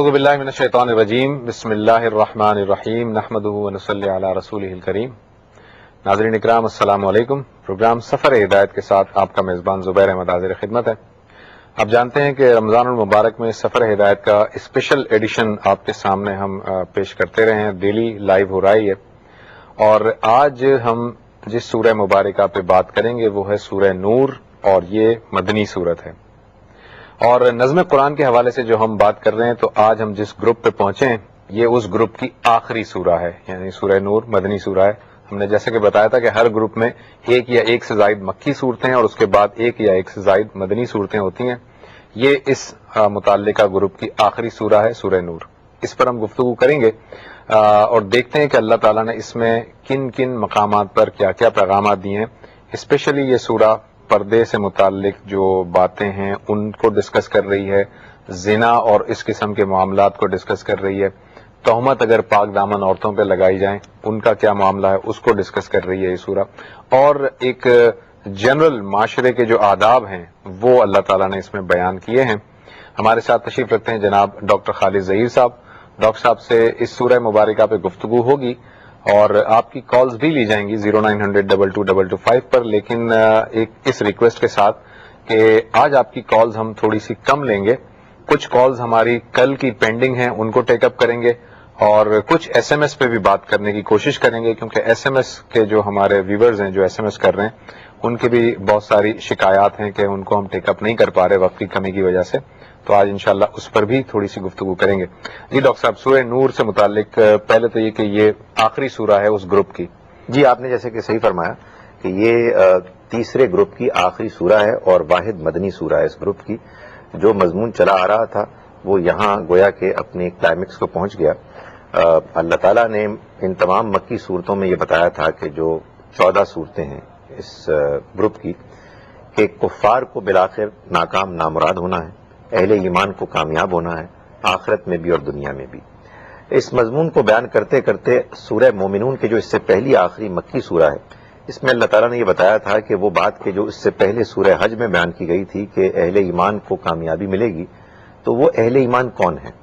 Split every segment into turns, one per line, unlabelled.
اعوذ باللہ من الشیطان الرجیم بسم اللہ الرحمن الرحیم نحمدہ ونصلی علی رسولہ الکریم. ناظرین اکرام السلام علیکم. پروگرام سفر ہدایت کے ساتھ آپ کا میزبان زبیر احمد حاضر خدمت ہے. آپ جانتے ہیں کہ رمضان المبارک میں سفر ہدایت کا اسپیشل ایڈیشن آپ کے سامنے ہم پیش کرتے رہے ہیں. ڈیلی لائیو ہو رہا ہے اور آج ہم جس سورہ مبارکہ پہ بات کریں گے وہ ہے سورہ نور اور یہ مدنی سورت ہے. اور نظم قرآن کے حوالے سے جو ہم بات کر رہے ہیں تو آج ہم جس گروپ پہ پہنچے ہیں یہ اس گروپ کی آخری سورہ ہے، یعنی سورہ نور مدنی سورہ ہے. ہم نے جیسے کہ بتایا تھا کہ ہر گروپ میں ایک یا ایک سے زائد مکی صورتیں اور اس کے بعد ایک یا ایک سے زائد مدنی صورتیں ہوتی ہیں. یہ اس متعلقہ گروپ کی آخری سورہ ہے سورہ نور. اس پر ہم گفتگو کریں گے اور دیکھتے ہیں کہ اللہ تعالیٰ نے اس میں کن کن مقامات پر کیا کیا پیغامات دیے ہیں. اسپیشلی یہ سورہ پردے سے متعلق جو باتیں ہیں ان کو ڈسکس کر رہی ہے، زنا اور اس قسم کے معاملات کو ڈسکس کر رہی ہے، تہمت اگر پاک دامن عورتوں پہ لگائی جائیں ان کا کیا معاملہ ہے اس کو ڈسکس کر رہی ہے یہ سورہ، اور ایک جنرل معاشرے کے جو آداب ہیں وہ اللہ تعالیٰ نے اس میں بیان کیے ہیں. ہمارے ساتھ تشریف رکھتے ہیں جناب ڈاکٹر خالد ظہیر صاحب. ڈاکٹر صاحب سے اس سورہ مبارکہ پہ گفتگو ہوگی اور آپ کی کالز بھی لی جائیں گی 0900-222225 پر، لیکن ایک اس ریکویسٹ کے ساتھ کہ آج آپ کی کالز ہم تھوڑی سی کم لیں گے. کچھ کالز ہماری کل کی پینڈنگ ہیں ان کو ٹیک اپ کریں گے اور کچھ ایس ایم ایس پہ بھی بات کرنے کی کوشش کریں گے، کیونکہ ایس ایم ایس کے جو ہمارے ویورز ہیں جو ایس ایم ایس کر رہے ہیں ان کی بھی بہت ساری شکایات ہیں کہ ان کو ہم ٹیک اپ نہیں کر پا رہے وقت کی کمی کی وجہ سے. تو آج انشاءاللہ اس پر بھی تھوڑی سی گفتگو کریں گے. جی ڈاکٹر صاحب، سورہ نور سے متعلق پہلے تو یہ کہ یہ آخری سورہ ہے اس گروپ کی.
جی آپ نے جیسے کہ صحیح فرمایا کہ یہ تیسرے گروپ کی آخری سورہ ہے اور واحد مدنی سورہ ہے. اس گروپ کی جو مضمون چلا آ رہا تھا وہ یہاں گویا کہ اپنے کلائمیکس کو پہنچ گیا. اللہ تعالیٰ نے ان تمام مکی صورتوں میں یہ بتایا تھا کہ جو 14 صورتیں ہیں اس گروپ کی کہ کفار کو بالآخر ناکام نامراد ہونا ہے، اہل ایمان کو کامیاب ہونا ہے آخرت میں بھی اور دنیا میں بھی. اس مضمون کو بیان کرتے کرتے سورہ مومنون کے جو اس سے پہلی آخری مکی سورہ ہے اس میں اللہ تعالیٰ نے یہ بتایا تھا کہ وہ بات کہ جو اس سے پہلے سورہ حج میں بیان کی گئی تھی کہ اہل ایمان کو کامیابی ملے گی، تو وہ اہل ایمان کون ہیں،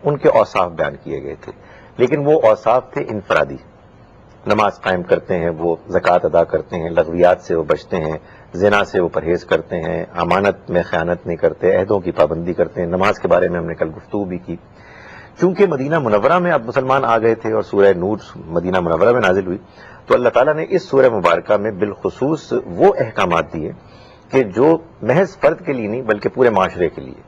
ان کے اوصاف بیان کیے گئے تھے. لیکن وہ اوصاف تھے انفرادی. نماز قائم کرتے ہیں، وہ زکوٰۃ ادا کرتے ہیں، لغویات سے وہ بچتے ہیں، زنا سے وہ پرہیز کرتے ہیں، امانت میں خیانت نہیں کرتے، عہدوں کی پابندی کرتے ہیں. نماز کے بارے میں ہم نے کل گفتگو بھی کی. چونکہ مدینہ منورہ میں اب مسلمان آ گئے تھے اور سورہ نور مدینہ منورہ میں نازل ہوئی، تو اللہ تعالیٰ نے اس سورہ مبارکہ میں بالخصوص وہ احکامات دیے کہ جو محض فرد کے لیے نہیں بلکہ پورے معاشرے کے لیے،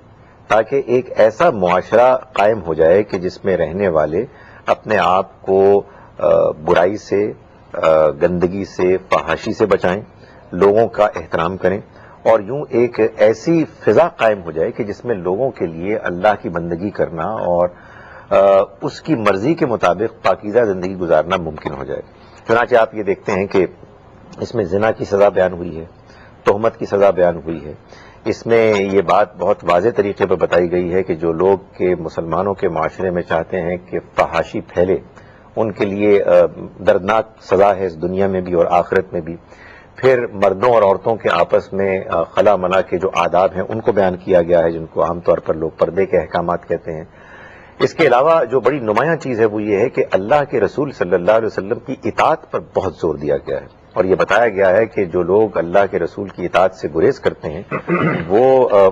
تاکہ ایک ایسا معاشرہ قائم ہو جائے کہ جس میں رہنے والے اپنے آپ کو برائی سے، گندگی سے، فحاشی سے بچائیں، لوگوں کا احترام کریں، اور یوں ایک ایسی فضا قائم ہو جائے کہ جس میں لوگوں کے لیے اللہ کی بندگی کرنا اور اس کی مرضی کے مطابق پاکیزہ زندگی گزارنا ممکن ہو جائے. چنانچہ آپ یہ دیکھتے ہیں کہ اس میں زنا کی سزا بیان ہوئی ہے، تہمت کی سزا بیان ہوئی ہے. اس میں یہ بات بہت واضح طریقے پر بتائی گئی ہے کہ جو لوگ کے مسلمانوں کے معاشرے میں چاہتے ہیں کہ فحاشی پھیلے ان کے لیے دردناک سزا ہے اس دنیا میں بھی اور آخرت میں بھی. پھر مردوں اور عورتوں کے آپس میں خلا منا کے جو آداب ہیں ان کو بیان کیا گیا ہے، جن کو عام طور پر لوگ پردے کے احکامات کہتے ہیں. اس کے علاوہ جو بڑی نمایاں چیز ہے وہ یہ ہے کہ اللہ کے رسول صلی اللہ علیہ وسلم کی اطاعت پر بہت زور دیا گیا ہے، اور یہ بتایا گیا ہے کہ جو لوگ اللہ کے رسول کی اطاعت سے گریز کرتے ہیں وہ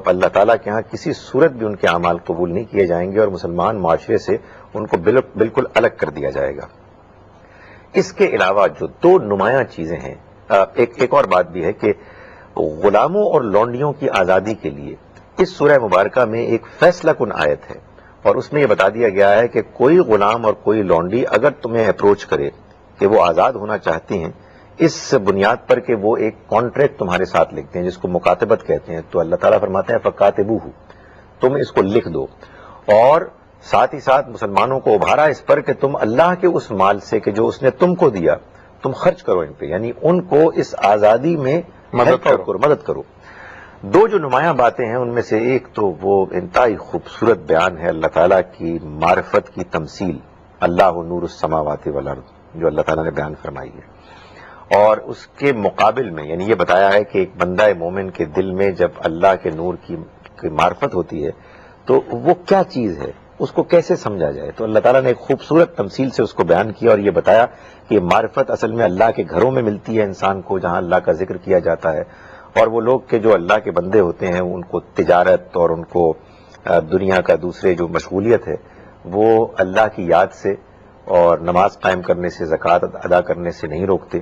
اللہ تعالیٰ کے ہاں کسی صورت بھی ان کے اعمال قبول نہیں کیے جائیں گے اور مسلمان معاشرے سے ان کو بالکل الگ کر دیا جائے گا. اس کے علاوہ جو دو نمایاں چیزیں ہیں، ایک اور بات بھی ہے کہ غلاموں اور لونڈیوں کی آزادی کے لیے اس سورہ مبارکہ میں ایک فیصلہ کن آیت ہے، اور اس میں یہ بتا دیا گیا ہے کہ کوئی غلام اور کوئی لونڈی اگر تمہیں اپروچ کرے کہ وہ آزاد ہونا چاہتی ہیں اس بنیاد پر کہ وہ ایک کانٹریکٹ تمہارے ساتھ لکھتے ہیں جس کو مکاتبت کہتے ہیں، تو اللہ تعالیٰ فرماتے ہیں فَكَاتِبُوهُ، تم اس کو لکھ دو. اور ساتھ ہی ساتھ مسلمانوں کو ابھارا اس پر کہ تم اللہ کے اس مال سے کہ جو اس نے تم کو دیا تم خرچ کرو ان پہ، یعنی ان کو اس آزادی میں مدد کرو. دو جو نمایاں باتیں ہیں ان میں سے ایک تو وہ انتہائی خوبصورت بیان ہے اللہ تعالیٰ کی معرفت کی تمثیل، اللہ نور السماوات والارض، جو اللہ تعالیٰ نے بیان فرمائی ہے. اور اس کے مقابل میں یعنی یہ بتایا ہے کہ ایک بندہ مومن کے دل میں جب اللہ کے نور کی معرفت ہوتی ہے تو وہ کیا چیز ہے، اس کو کیسے سمجھا جائے. تو اللہ تعالیٰ نے ایک خوبصورت تمثیل سے اس کو بیان کیا اور یہ بتایا کہ معرفت اصل میں اللہ کے گھروں میں ملتی ہے انسان کو, جہاں اللہ کا ذکر کیا جاتا ہے, اور وہ لوگ کہ جو اللہ کے بندے ہوتے ہیں ان کو تجارت اور ان کو دنیا کا دوسرے جو مشغولیت ہے وہ اللہ کی یاد سے اور نماز قائم کرنے سے, زکوٰۃ ادا کرنے سے نہیں روکتے.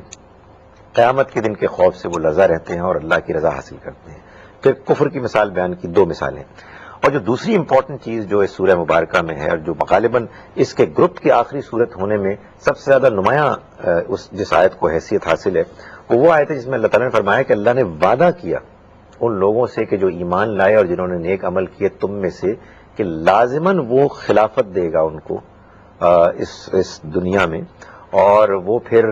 قیامت کے دن کے خوف سے وہ لرزہ رہتے ہیں اور اللہ کی رضا حاصل کرتے ہیں. پھر کفر کی مثال بیان کی, 2 مثالیں. اور جو دوسری امپورٹنٹ چیز جو اس سورہ مبارکہ میں ہے اور جو غالباً اس کے گروپ کی آخری صورت ہونے میں سب سے زیادہ نمایاں جس آیت کو حیثیت حاصل ہے, وہ آیت ہے جس میں اللہ تعالیٰ نے فرمایا کہ اللہ نے وعدہ کیا ان لوگوں سے کہ جو ایمان لائے اور جنہوں نے نیک عمل کیے تم میں سے, کہ لازماً وہ خلافت دے گا ان کو اس دنیا میں, اور وہ پھر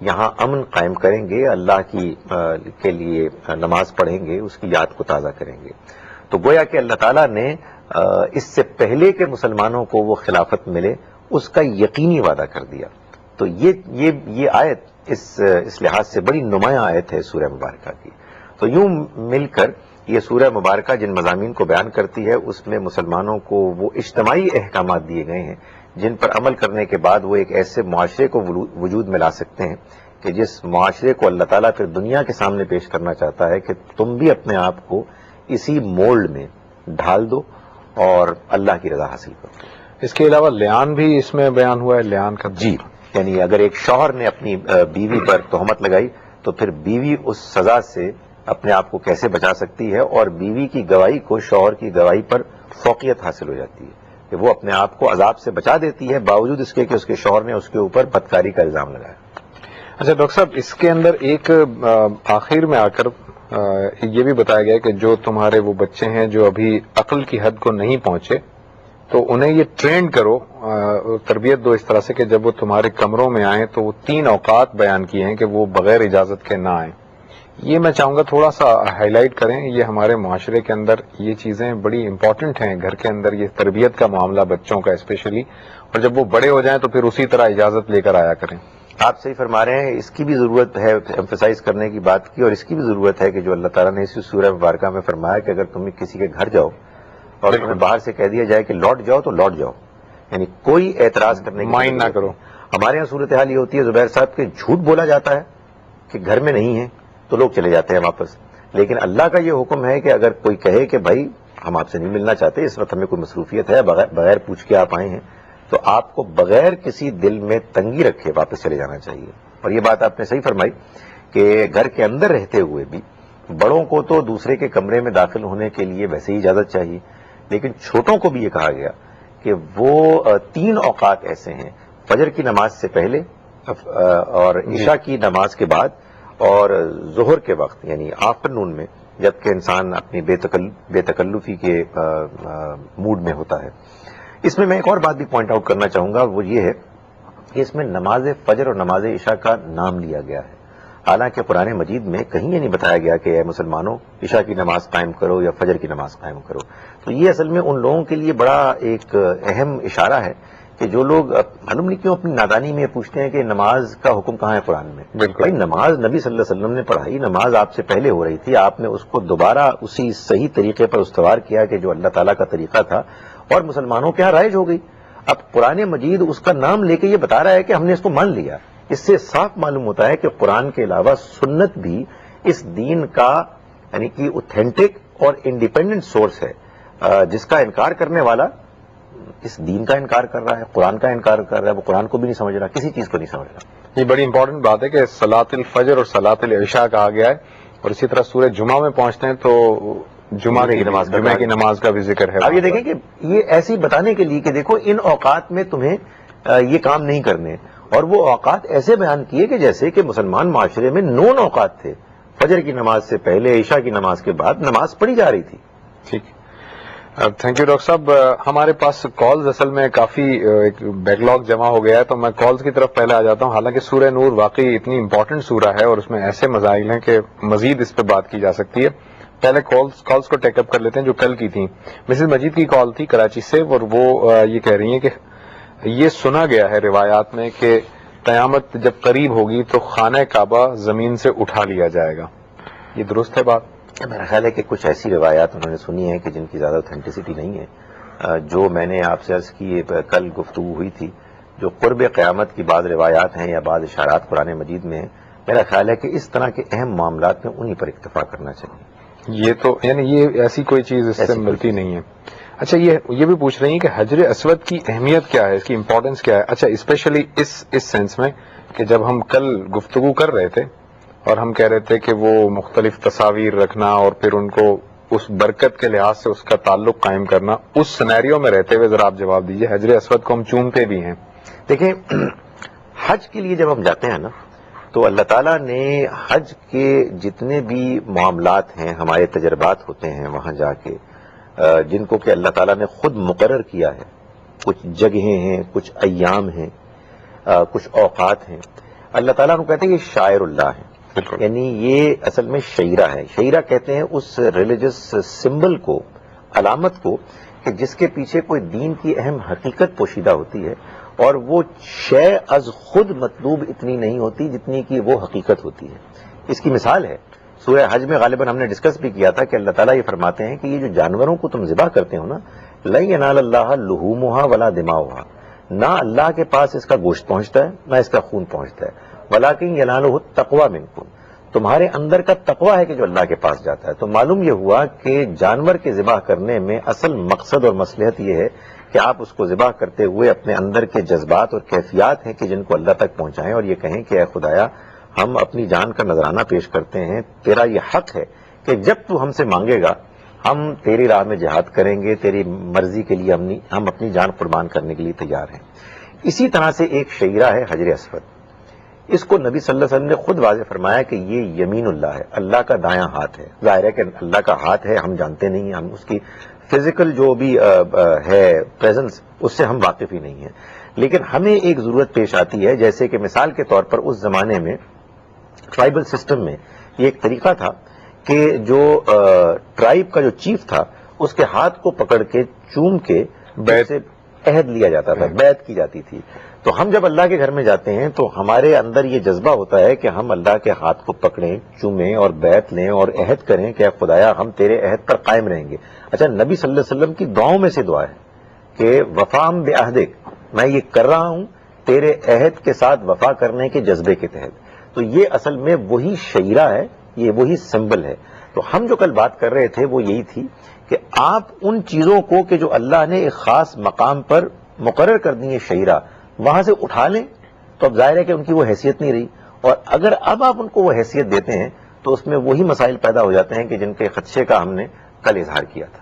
یہاں امن قائم کریں گے, اللہ کے لیے نماز پڑھیں گے, اس کی یاد کو تازہ کریں گے. تو گویا کہ اللہ تعالیٰ نے اس سے پہلے کے مسلمانوں کو وہ خلافت ملے اس کا یقینی وعدہ کر دیا. تو یہ آیت اس لحاظ سے بڑی نمایاں آیت ہے سورہ مبارکہ کی. تو یوں مل کر یہ سورہ مبارکہ جن مضامین کو بیان کرتی ہے اس میں مسلمانوں کو وہ اجتماعی احکامات دیے گئے ہیں جن پر عمل کرنے کے بعد وہ ایک ایسے معاشرے کو وجود میں لا سکتے ہیں کہ جس معاشرے کو اللہ تعالیٰ پھر دنیا کے سامنے پیش کرنا چاہتا ہے کہ تم بھی اپنے آپ کو اسی مولڈ میں ڈھال دو اور اللہ کی رضا حاصل کرو.
اس کے علاوہ لیان بھی اس میں بیان ہوا ہے, لیان کا.
جی, یعنی اگر ایک شوہر نے اپنی بیوی پر تہمت لگائی تو پھر بیوی اس سزا سے اپنے آپ کو کیسے بچا سکتی ہے, اور بیوی کی گواہی کو شوہر کی گواہی پر فوقیت حاصل ہو جاتی ہے کہ وہ اپنے آپ کو عذاب سے بچا دیتی ہے باوجود اس کے کہ اس کے شوہر نے اس کے اوپر بدکاری کا الزام لگایا.
اچھا ڈاکٹر صاحب, اس کے اندر ایک آخر میں آ کر یہ بھی بتایا گیا کہ جو تمہارے وہ بچے ہیں جو ابھی عقل کی حد کو نہیں پہنچے تو انہیں یہ ٹرین کرو, تربیت دو اس طرح سے کہ جب وہ تمہارے کمروں میں آئیں تو وہ 3 اوقات بیان کیے ہیں کہ وہ بغیر اجازت کے نہ آئیں. یہ میں چاہوں گا تھوڑا سا ہائی لائٹ کریں. یہ ہمارے معاشرے کے اندر یہ چیزیں بڑی امپورٹنٹ ہیں, گھر کے اندر یہ تربیت کا معاملہ بچوں کا اسپیشلی, اور جب وہ بڑے ہو جائیں تو پھر اسی طرح اجازت لے کر آیا کریں.
آپ صحیح فرما رہے ہیں, اس کی بھی ضرورت ہے ایمفسائز کرنے کی بات کی, اور اس کی بھی ضرورت ہے کہ جو اللہ تعالیٰ نے اسی سورہ مبارکہ میں فرمایا کہ اگر تم کسی کے گھر جاؤ اور تمہیں باہر سے کہہ دیا جائے کہ لوٹ جاؤ تو لوٹ جاؤ, یعنی کوئی اعتراض کرنے کی
مائنڈ نہ کرو.
ہمارے یہاں صورتحال یہ ہوتی ہے زبیر صاحب کہ جھوٹ بولا جاتا ہے کہ گھر میں نہیں ہے تو لوگ چلے جاتے ہیں واپس, لیکن اللہ کا یہ حکم ہے کہ اگر کوئی کہے کہ بھائی ہم آپ سے نہیں ملنا چاہتے, اس وقت ہمیں کوئی مصروفیت ہے, بغیر پوچھ کے آپ آئے ہیں, تو آپ کو بغیر کسی دل میں تنگی رکھے واپس چلے جانا چاہیے. اور یہ بات آپ نے صحیح فرمائی کہ گھر کے اندر رہتے ہوئے بھی بڑوں کو تو دوسرے کے کمرے میں داخل ہونے کے لیے ویسے ہی اجازت چاہیے, لیکن چھوٹوں کو بھی یہ کہا گیا کہ وہ 3 اوقات ایسے ہیں, فجر کی نماز سے پہلے اور عشاء کی نماز کے بعد اور ظہر کے وقت یعنی آفٹرنون میں, جبکہ انسان اپنی بے تکلفی کے موڈ میں ہوتا ہے. اس میں ایک اور بات بھی پوائنٹ آؤٹ کرنا چاہوں گا, وہ یہ ہے کہ اس میں نماز فجر اور نماز عشاء کا نام لیا گیا ہے, حالانکہ قرآن مجید میں کہیں یہ نہیں بتایا گیا کہ اے مسلمانوں عشاء کی نماز قائم کرو یا فجر کی نماز قائم کرو. تو یہ اصل میں ان لوگوں کے لیے بڑا ایک اہم اشارہ ہے کہ جو لوگ معلوم نہیں کیوں اپنی نادانی میں پوچھتے ہیں کہ نماز کا حکم کہاں ہے قرآن میں. بھائی نماز نبی صلی اللہ علیہ وسلم نے پڑھائی, نماز آپ سے پہلے ہو رہی تھی, آپ نے اس کو دوبارہ اسی صحیح طریقے پر استوار کیا کہ جو اللہ تعالیٰ کا طریقہ تھا, اور مسلمانوں کے یہاں رائج ہو گئی. اب قرآن مجید اس کا نام لے کے یہ بتا رہا ہے کہ ہم نے اس کو مان لیا. اس سے صاف معلوم ہوتا ہے کہ قرآن کے علاوہ سنت بھی اس دین کا یعنی کہ اوتھینٹک اور انڈیپینڈنٹ سورس ہے, جس کا انکار کرنے والا اس دین کا انکار کر رہا ہے, قرآن کا انکار کر رہا ہے, وہ قرآن کو بھی نہیں سمجھ رہا, کسی چیز کو نہیں سمجھ رہا.
یہ بڑی امپورٹنٹ بات ہے کہ صلاۃ الفجر اور صلاۃ العشاء کہا گیا ہے, اور اسی طرح سورہ جمعہ میں پہنچتے ہیں تو جمعہ کی نماز کا بھی ذکر ہے.
اب یہ دیکھیں کہ یہ ایسی بتانے کے لیے کہ دیکھو ان اوقات میں تمہیں یہ کام نہیں کرنے, اور وہ اوقات ایسے بیان کیے کہ جیسے کہ مسلمان معاشرے میں 9 اوقات تھے, فجر کی نماز سے پہلے عشاء کی نماز کے بعد نماز پڑھی جا رہی تھی.
ٹھیک, تھینک یو ڈاکٹر صاحب. ہمارے پاس کالز اصل میں کافی ایک بیک لاگ جمع ہو گیا ہے, تو میں کالز کی طرف پہلے آ جاتا ہوں. حالانکہ سورہ نور واقعی اتنی امپورٹنٹ سورہ ہے اور اس میں ایسے مسائل ہیں کہ مزید اس پہ بات کی جا سکتی ہے. پہلے کالز کو ٹیک اپ کر لیتے ہیں جو کل کی تھیں. مسز مجید کی کال تھی کراچی سے, اور وہ یہ کہہ رہی ہیں کہ یہ سنا گیا ہے روایات میں کہ قیامت جب قریب ہوگی تو خانہ کعبہ زمین سے اٹھا لیا جائے گا. یہ درست ہے بات؟
میرا خیال ہے کہ کچھ ایسی روایات انہوں نے سنی ہیں کہ جن کی زیادہ اوتھینٹسٹی نہیں ہے, جو میں نے آپ سے عرض کی کل گفتگو ہوئی تھی، جو قرب قیامت کی بعض روایات ہیں یا بعض اشارات قرآن مجید میں ہیں، میرا خیال ہے کہ اس طرح کے اہم معاملات میں انہی پر اکتفا کرنا چاہیے.
یہ تو یعنی یہ ایسی کوئی چیز اس سے ملتی نہیں ہے. اچھا یہ بھی پوچھ رہی ہیں کہ حجر اسود کی اہمیت کیا ہے، اس کی امپورٹنس کیا ہے؟ اچھا اسپیشلی اس سینس میں کہ جب ہم کل گفتگو کر رہے تھے اور ہم کہہ رہے تھے کہ وہ مختلف تصاویر رکھنا اور پھر ان کو اس برکت کے لحاظ سے اس کا تعلق قائم کرنا، اس سینیریو میں رہتے ہوئے ذرا آپ جواب دیجئے. حجر اسود کو ہم چومتے بھی ہیں.
دیکھیں، حج کے لیے جب ہم جاتے ہیں نا، تو اللہ تعالیٰ نے حج کے جتنے بھی معاملات ہیں، ہمارے تجربات ہوتے ہیں وہاں جا کے، جن کو کہ اللہ تعالیٰ نے خود مقرر کیا ہے. کچھ جگہیں ہیں، کچھ ایام ہیں، کچھ اوقات ہیں. اللہ تعالیٰ نے کہتے ہیں یہ شاعر اللہ ہے، یعنی یہ اصل میں شعیرہ ہے. شعیرہ کہتے ہیں اس ریلیجس سمبل کو، علامت کو، کہ جس کے پیچھے کوئی دین کی اہم حقیقت پوشیدہ ہوتی ہے، اور وہ شے از خود مطلوب اتنی نہیں ہوتی جتنی کہ وہ حقیقت ہوتی ہے. اس کی مثال ہے سورہ حج میں، غالباً ہم نے ڈسکس بھی کیا تھا کہ اللہ تعالیٰ یہ فرماتے ہیں کہ یہ جو جانوروں کو تم ذبح کرتے ہو نا، لن ینال اللہ لحومھا ولا دماؤھا، نہ اللہ کے پاس اس کا گوشت پہنچتا ہے نہ اس کا خون پہنچتا ہے، ولکن ینالہ التقوی منکم، تمہارے اندر کا تقوی ہے کہ جو اللہ کے پاس جاتا ہے. تو معلوم یہ ہوا کہ جانور کے ذبح کرنے میں اصل مقصد اور مصلحت یہ ہے کہ آپ اس کو ذبح کرتے ہوئے اپنے اندر کے جذبات اور کیفیات ہیں کہ جن کو اللہ تک پہنچائیں، اور یہ کہیں کہ اے خدایا، ہم اپنی جان کا نذرانہ پیش کرتے ہیں، تیرا یہ حق ہے کہ جب تو ہم سے مانگے گا ہم تیری راہ میں جہاد کریں گے، تیری مرضی کے لیے ہم اپنی جان قربان کرنے کے لیے تیار ہیں. اسی طرح سے ایک شعیرہ ہے حجر اسود. اس کو نبی صلی اللہ علیہ وسلم نے خود واضح فرمایا کہ یہ یمین اللہ ہے، اللہ کا دایاں ہاتھ ہے. ظاہر ہے کہ اللہ کا ہاتھ ہے، ہم جانتے نہیں ہیں، ہم اس کی فزیکل جو بھی ہے پریزنس، اس سے ہم واقف ہی نہیں ہیں. لیکن ہمیں ایک ضرورت پیش آتی ہے، جیسے کہ مثال کے طور پر اس زمانے میں ٹرائبل سسٹم میں یہ ایک طریقہ تھا کہ جو ٹرائب کا جو چیف تھا اس کے ہاتھ کو پکڑ کے چوم کے سے عہد لیا جاتا تھا، بیعت کی جاتی تھی. تو ہم جب اللہ کے گھر میں جاتے ہیں تو ہمارے اندر یہ جذبہ ہوتا ہے کہ ہم اللہ کے ہاتھ کو پکڑیں، چومیں اور بیعت لیں اور عہد کریں کہ اے خدایا ہم تیرے عہد پر قائم رہیں گے. اچھا، نبی صلی اللہ علیہ وسلم کی دعاؤں میں سے دعا ہے کہ وفام بعہدک، میں یہ کر رہا ہوں تیرے عہد کے ساتھ وفا کرنے کے جذبے کے تحت. تو یہ اصل میں وہی شعیرہ ہے، یہ وہی سمبل ہے. تو ہم جو کل بات کر رہے تھے وہ یہی تھی کہ آپ ان چیزوں کو کہ جو اللہ نے ایک خاص مقام پر مقرر کر دی ہے شعیرہ، وہاں سے اٹھا لیں تو اب ظاہر ہے کہ ان کی وہ حیثیت نہیں رہی. اور اگر اب آپ ان کو وہ حیثیت دیتے ہیں تو اس میں وہی مسائل پیدا ہو جاتے ہیں کہ جن کے خدشے کا ہم نے کل اظہار کیا تھا.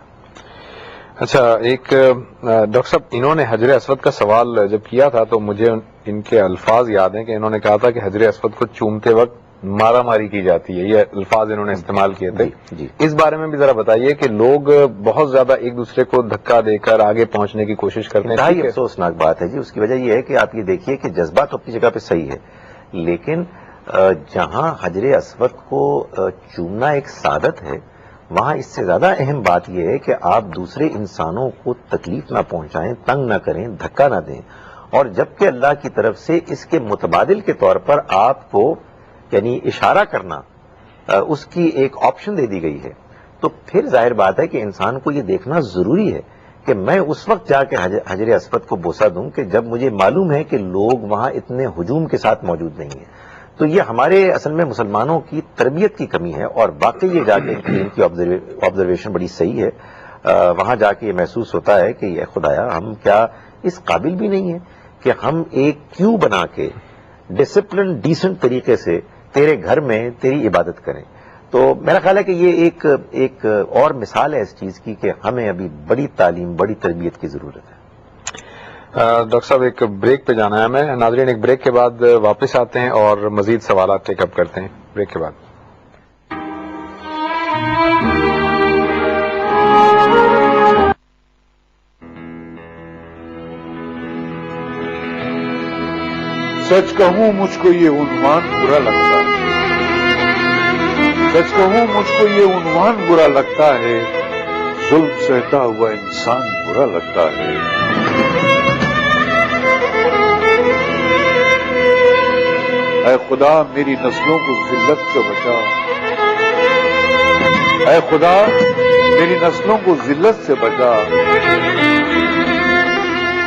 اچھا، ایک ڈاکٹر صاحب، انہوں نے حجر اسود کا سوال جب کیا تھا تو مجھے ان کے الفاظ یاد ہیں کہ انہوں نے کہا تھا کہ حجر اسود کو چومتے وقت مارا ماری کی جاتی ہے. یہ الفاظ انہوں نے استعمال کیے تھے.
جی.
اس بارے میں بھی ذرا بتائیے کہ لوگ بہت زیادہ ایک دوسرے کو دھکا دے کر آگے پہنچنے کی کوشش کرتے ہیں.
انتہائی افسوسناک بات ہے جی. اس کی وجہ یہ ہے کہ آپ یہ دیکھیے کہ جذبات اپنی جگہ پہ صحیح ہے، لیکن جہاں حجر اسود کو چومنا ایک سعادت ہے، وہاں اس سے زیادہ اہم بات یہ ہے کہ آپ دوسرے انسانوں کو تکلیف نہ پہنچائیں، تنگ نہ کریں، دھکا نہ دیں. اور جبکہ اللہ کی طرف سے اس کے متبادل کے طور پر آپ کو یعنی اشارہ کرنا، اس کی ایک آپشن دے دی گئی ہے، تو پھر ظاہر بات ہے کہ انسان کو یہ دیکھنا ضروری ہے کہ میں اس وقت جا کے حجر اسود کو بوسہ دوں کہ جب مجھے معلوم ہے کہ لوگ وہاں اتنے ہجوم کے ساتھ موجود نہیں ہیں. تو یہ ہمارے اصل میں مسلمانوں کی تربیت کی کمی ہے، اور باقی یہ جا کے ان کی آبزرویشن بڑی صحیح ہے. وہاں جا کے یہ محسوس ہوتا ہے کہ یہ خدایا ہم کیا اس قابل بھی نہیں ہیں کہ ہم ایک کیو بنا کے ڈسپلن ڈیسنٹ طریقے سے تیرے گھر میں تیری عبادت کریں. تو میرا خیال ہے کہ یہ ایک اور مثال ہے اس چیز کی کہ ہمیں ابھی بڑی تعلیم، بڑی تربیت کی ضرورت ہے.
ڈاکٹر صاحب، ایک بریک پہ جانا ہے ہمیں. ناظرین، ایک بریک کے بعد واپس آتے ہیں اور مزید سوالات ٹیک اپ کرتے ہیں. بریک کے بعد
سچ کہوں مجھ کو یہ عنوان برا لگتا ہے، سچ کہوں مجھ کو یہ عنوان برا لگتا ہے، ظلم سہتا ہوا انسان برا لگتا ہے. اے خدا میری نسلوں کو ذلت سے بچا، اے خدا میری نسلوں کو ذلت سے بچا،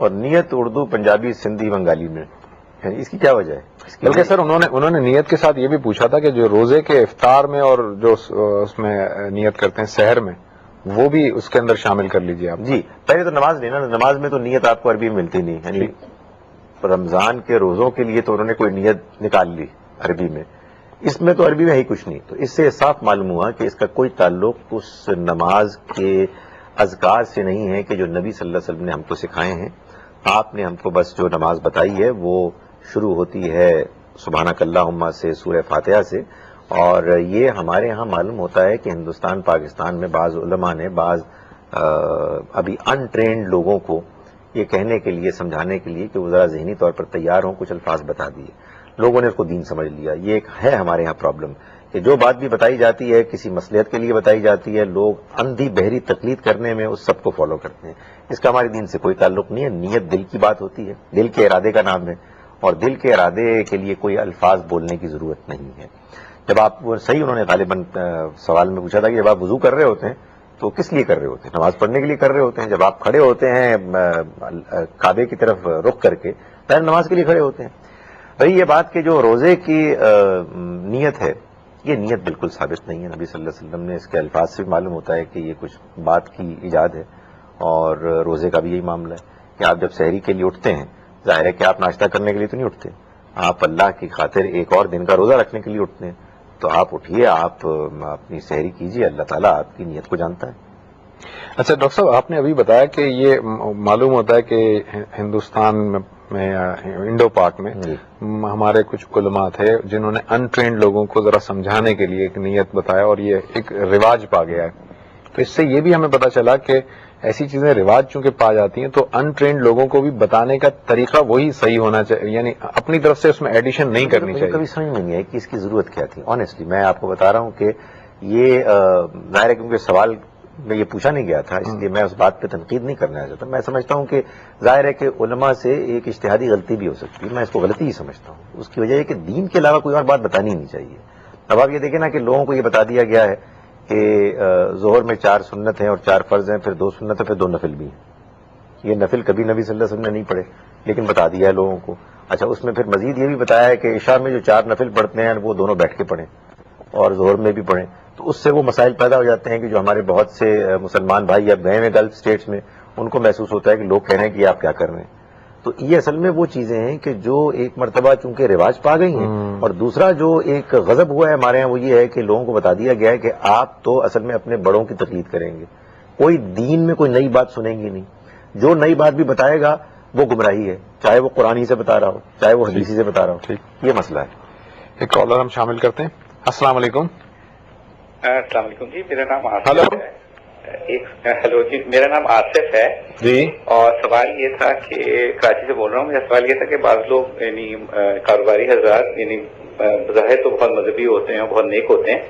اور نیت اردو پنجابی سندھی بنگالی میں، اس کی کیا وجہ ہے؟
بلکہ سر انہوں نے نیت کے ساتھ یہ بھی پوچھا تھا کہ جو روزے کے افطار میں اور جو اس میں نیت کرتے ہیں سحر میں، وہ بھی اس کے اندر شامل کر لیجیے آپ.
جی پہلے تو نماز لینا، نماز میں تو نیت آپ کو عربی میں ملتی نہیں، یعنی رمضان کے روزوں کے لیے تو انہوں نے کوئی نیت نکال لی عربی میں، اس میں تو عربی میں ہی کچھ نہیں. تو اس سے صاف معلوم ہوا کہ اس کا کوئی تعلق اس نماز کے اذکار سے نہیں ہے کہ جو نبی صلی اللہ علیہ وسلم نے ہم کو سکھائے ہیں. آپ نے ہم کو بس جو نماز بتائی ہے وہ شروع ہوتی ہے سبحانک اللہم سے، سورہ فاتحہ سے، اور یہ ہمارے ہاں معلوم ہوتا ہے کہ ہندوستان پاکستان میں بعض علماء نے بعض ابھی ان ٹرینڈ لوگوں کو یہ کہنے کے لیے، سمجھانے کے لیے کہ وہ ذرا ذہنی طور پر تیار ہوں، کچھ الفاظ بتا دیے، لوگوں نے اس کو دین سمجھ لیا. یہ ایک ہے ہمارے ہاں پرابلم کہ جو بات بھی بتائی جاتی ہے کسی مصلحت کے لیے بتائی جاتی ہے، لوگ اندھی بہری تقلید کرنے میں اس سب کو فالو کرتے ہیں. اس کا ہمارے دین سے کوئی تعلق نہیں ہے. نیت دل کی بات ہوتی ہے، دل کے ارادے کا نام ہے، اور دل کے ارادے کے لیے کوئی الفاظ بولنے کی ضرورت نہیں ہے. جب آپ صحیح انہوں نے غالباً سوال میں پوچھا تھا کہ جب آپ وضو کر رہے ہوتے ہیں تو کس لیے کر رہے ہوتے ہیں؟ نماز پڑھنے کے لیے کر رہے ہوتے ہیں. جب آپ کھڑے ہوتے ہیں کعبے کی طرف رخ کر کے، پہلے نماز کے لیے کھڑے ہوتے ہیں. بھائی یہ بات کہ جو روزے کی نیت ہے، یہ نیت بالکل ثابت نہیں ہے. نبی صلی اللہ علیہ وسلم نے اس کے الفاظ سے بھی معلوم ہوتا ہے کہ یہ کچھ بات کی ایجاد ہے. اور روزے کا بھی یہی معاملہ ہے کہ آپ جب سحری کے لیے اٹھتے ہیں، ظاہر ہے کہ آپ ناشتہ کرنے کے لیے تو نہیں اٹھتے، آپ اللہ کی خاطر ایک اور دن کا روزہ رکھنے کے لیے اٹھتے ہیں. تو آپ اٹھیے، آپ اپنی سحری کیجیے، اللہ تعالیٰ آپ کی نیت کو جانتا ہے.
اچھا ڈاکٹر صاحب، آپ نے ابھی بتایا کہ یہ معلوم ہوتا ہے کہ ہندوستان میں یا انڈو پاک میں ہمارے کچھ علماء تھے جنہوں نے ان ٹرینڈ لوگوں کو ذرا سمجھانے کے لیے ایک نیت بتایا، اور یہ ایک رواج پا گیا ہے. تو اس سے یہ بھی ہمیں پتہ چلا کہ ایسی چیزیں رواج چونکہ پا جاتی ہیں تو ان ٹرینڈ لوگوں کو بھی بتانے کا طریقہ وہی صحیح ہونا چاہیے، یعنی اپنی طرف سے اس میں ایڈیشن نہیں کرنی چاہیے.
کبھی سمجھ میں نہیں ہے کہ اس کی ضرورت کیا تھی. آنیسٹلی میں آپ کو بتا رہا ہوں کہ یہ ظاہر ہے کیونکہ سوال میں یہ پوچھا نہیں گیا تھا، اس لیے میں اس بات پہ تنقید نہیں کرنا چاہتا. میں سمجھتا ہوں کہ ظاہر ہے کہ علماء سے ایک اجتہادی غلطی بھی ہو سکتی ہے، میں اس کو غلطی ہی سمجھتا ہوں. اس کی وجہ یہ کہ دین کے علاوہ کوئی اور بات بتانی نہیں چاہیے. اب آپ یہ دیکھیں نا کہ لوگوں کو یہ بتا دیا گیا ہے کہ ظہر میں 4 سنت ہیں اور 4 فرض ہیں، پھر 2 سنت ہیں، پھر 2 نفل بھی ہیں. یہ نفل کبھی نبی صلی اللہ علیہ وسلم نے نہیں پڑھے، لیکن بتا دیا ہے لوگوں کو. اچھا اس میں پھر مزید یہ بھی بتایا ہے کہ عشاء میں جو 4 نفل پڑھتے ہیں وہ دونوں بیٹھ کے پڑھیں اور ظہر میں بھی پڑھیں. تو اس سے وہ مسائل پیدا ہو جاتے ہیں کہ جو ہمارے بہت سے مسلمان بھائی اب گئے ہیں گلف اسٹیٹس میں، ان کو محسوس ہوتا ہے کہ لوگ کہہ رہے ہیں کہ آپ کیا کر رہے ہیں. تو یہ اصل میں وہ چیزیں ہیں کہ جو ایک مرتبہ چونکہ رواج پا گئی ہیں، اور دوسرا جو ایک غضب ہوا ہے ہمارے یہاں وہ یہ ہے کہ لوگوں کو بتا دیا گیا ہے کہ آپ تو اصل میں اپنے بڑوں کی تقلید کریں گے، کوئی دین میں کوئی نئی بات سنیں گے نہیں. جو نئی بات بھی بتائے گا وہ گمراہی ہے، چاہے وہ قرآن سے بتا رہا ہو، چاہے وہ حدیثی سے بتا رہا ہو. یہ مسئلہ ہے.
ایک کالر ہم شامل کرتے ہیں. السلام علیکم.
السلام علیکم جی، میرا نام آصف ہے. ہلو جی، میرا نام آصف ہے
جی.
اور سوال یہ تھا کہ کراچی سے بول رہا ہوں. میرا سوال یہ تھا کہ بعض لوگ یعنی کاروباری حضرات یعنی بظاہر تو بہت مذہبی ہوتے ہیں، بہت نیک ہوتے ہیں،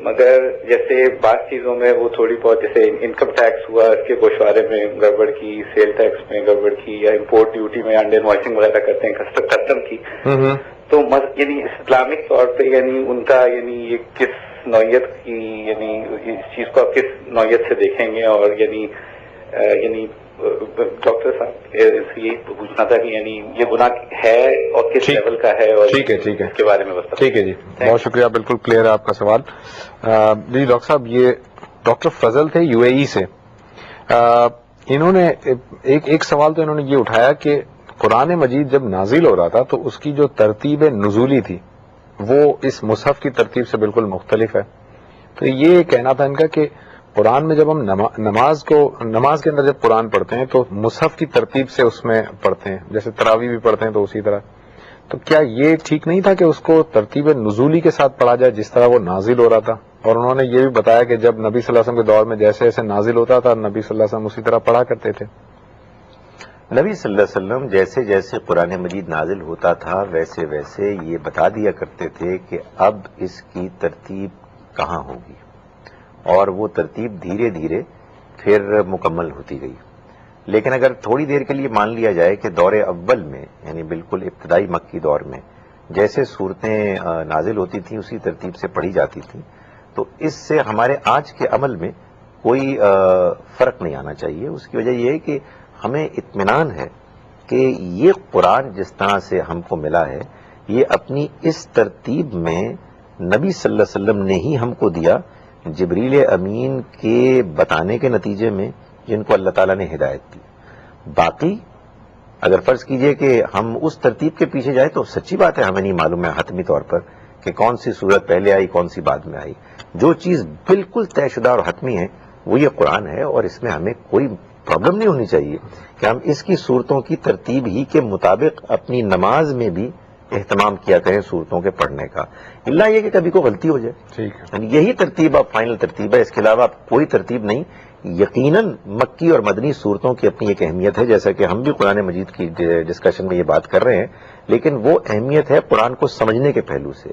مگر جیسے بعض چیزوں میں وہ تھوڑی بہت جیسے انکم ٹیکس ہوا اس کے گوشوارے میں گڑبڑ کی، سیل ٹیکس میں گڑبڑ کی، یا امپورٹ ڈیوٹی میں انڈر انوائسنگ وغیرہ کرتے ہیں کسٹم کی. تو یعنی اسلامک طور پہ یعنی ان کا یعنی یہ کس نوعیت کی، یعنی اس چیز کو آپ کس نوعیت سے دیکھیں گے؟ اور یعنی ڈاکٹر صاحب یہی پوچھنا تھا کہ یعنی یہ گناہ ہے اور کس لیول کا ہے، اور
ٹھیک ہے
اس کے بارے میں بس.
ٹھیک ہے جی، بہت شکریہ، بالکل کلیئر ہے آپ کا سوال. جی ڈاکٹر صاحب، یہ ڈاکٹر فضل تھے یو اے ای سے. انہوں نے ایک سوال تو انہوں نے یہ اٹھایا کہ قرآن مجید جب نازل ہو رہا تھا تو اس کی جو ترتیب نزولی تھی وہ اس مصحف کی ترتیب سے بالکل مختلف ہے. تو یہ کہنا تھا ان کا کہ قرآن میں جب ہم نماز کے اندر جب قرآن پڑھتے ہیں تو مصحف کی ترتیب سے اس میں پڑھتے ہیں، جیسے تراویح بھی پڑھتے ہیں تو اسی طرح. تو کیا یہ ٹھیک نہیں تھا کہ اس کو ترتیب نزولی کے ساتھ پڑھا جائے جس طرح وہ نازل ہو رہا تھا؟ اور انہوں نے یہ بھی بتایا کہ جب نبی صلی اللہ علیہ وسلم کے دور میں جیسے جیسے نازل ہوتا تھا نبی صلی اللہ علیہ وسلم اسی طرح پڑھا کرتے تھے.
نبی صلی اللہ علیہ وسلم جیسے جیسے قرآن مجید نازل ہوتا تھا ویسے ویسے یہ بتا دیا کرتے تھے کہ اب اس کی ترتیب کہاں ہوگی، اور وہ ترتیب دھیرے دھیرے پھر مکمل ہوتی گئی. لیکن اگر تھوڑی دیر کے لیے مان لیا جائے کہ دور اول میں یعنی بالکل ابتدائی مکی دور میں جیسے صورتیں نازل ہوتی تھیں اسی ترتیب سے پڑھی جاتی تھیں، تو اس سے ہمارے آج کے عمل میں کوئی فرق نہیں آنا چاہیے. اس کی وجہ یہ ہے کہ ہمیں اطمینان ہے کہ یہ قرآن جس طرح سے ہم کو ملا ہے یہ اپنی اس ترتیب میں نبی صلی اللہ علیہ وسلم نے ہی ہم کو دیا، جبریل امین کے بتانے کے نتیجے میں، جن کو اللہ تعالیٰ نے ہدایت دی۔ باقی اگر فرض کیجئے کہ ہم اس ترتیب کے پیچھے جائیں تو سچی بات ہے ہمیں نہیں معلوم ہے حتمی طور پر کہ کون سی صورت پہلے آئی کون سی بعد میں آئی۔ جو چیز بالکل طے شدہ اور حتمی ہے وہ یہ قرآن ہے، اور اس میں ہمیں کوئی پرابلم نہیں ہونی چاہیے کہ ہم اس کی صورتوں کی ترتیب ہی کے مطابق اپنی نماز میں بھی اہتمام کیا کریں صورتوں کے پڑھنے کا، اللہ یہ کہ کبھی کوئی غلطی ہو جائے۔
ٹھیک ہے،
یعنی یہی ترتیب اب فائنل ترتیب ہے، اس کے علاوہ کوئی ترتیب نہیں۔ یقیناً مکی اور مدنی صورتوں کی اپنی ایک اہمیت ہے، جیسا کہ ہم بھی قرآن مجید کی ڈسکشن میں یہ بات کر رہے ہیں، لیکن وہ اہمیت ہے قرآن کو سمجھنے کے پہلو سے۔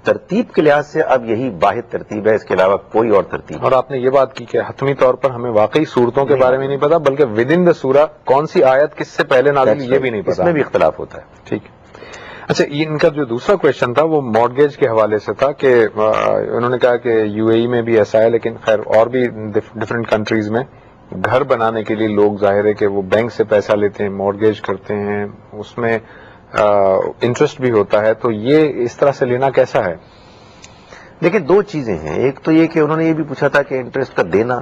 ترتیب کے لحاظ سے اب یہی واحد ترتیب ہے، اس کے علاوہ کوئی اور ترتیب
اور آپ نے یہ بات کی کہ حتمی طور پر ہمیں واقعی صورتوں کے بارے میں نہیں پتا، بلکہ ود ان دا سورہ کون سی آیت کس سے پہلے نازل یہ بھی نہیں
اس
پتا،
میں بھی اختلاف ہوتا ہے۔
ٹھیک ہے۔ اچھا، ان کا جو دوسرا کوشچن تھا وہ مارگیج کے حوالے سے تھا کہ انہوں نے کہا کہ یو اے ای میں بھی ایسا ہے، لیکن خیر اور بھی ڈفرینٹ کنٹریز میں گھر بنانے کے لیے لوگ ظاہر ہے کہ وہ بینک سے پیسہ لیتے ہیں، مارگیج کرتے ہیں، اس میں انٹرسٹ بھی ہوتا ہے، تو یہ اس طرح سے لینا کیسا ہے؟
دیکھیں دو چیزیں ہیں، ایک تو یہ کہ انہوں نے یہ بھی پوچھا تھا کہ انٹرسٹ کا دینا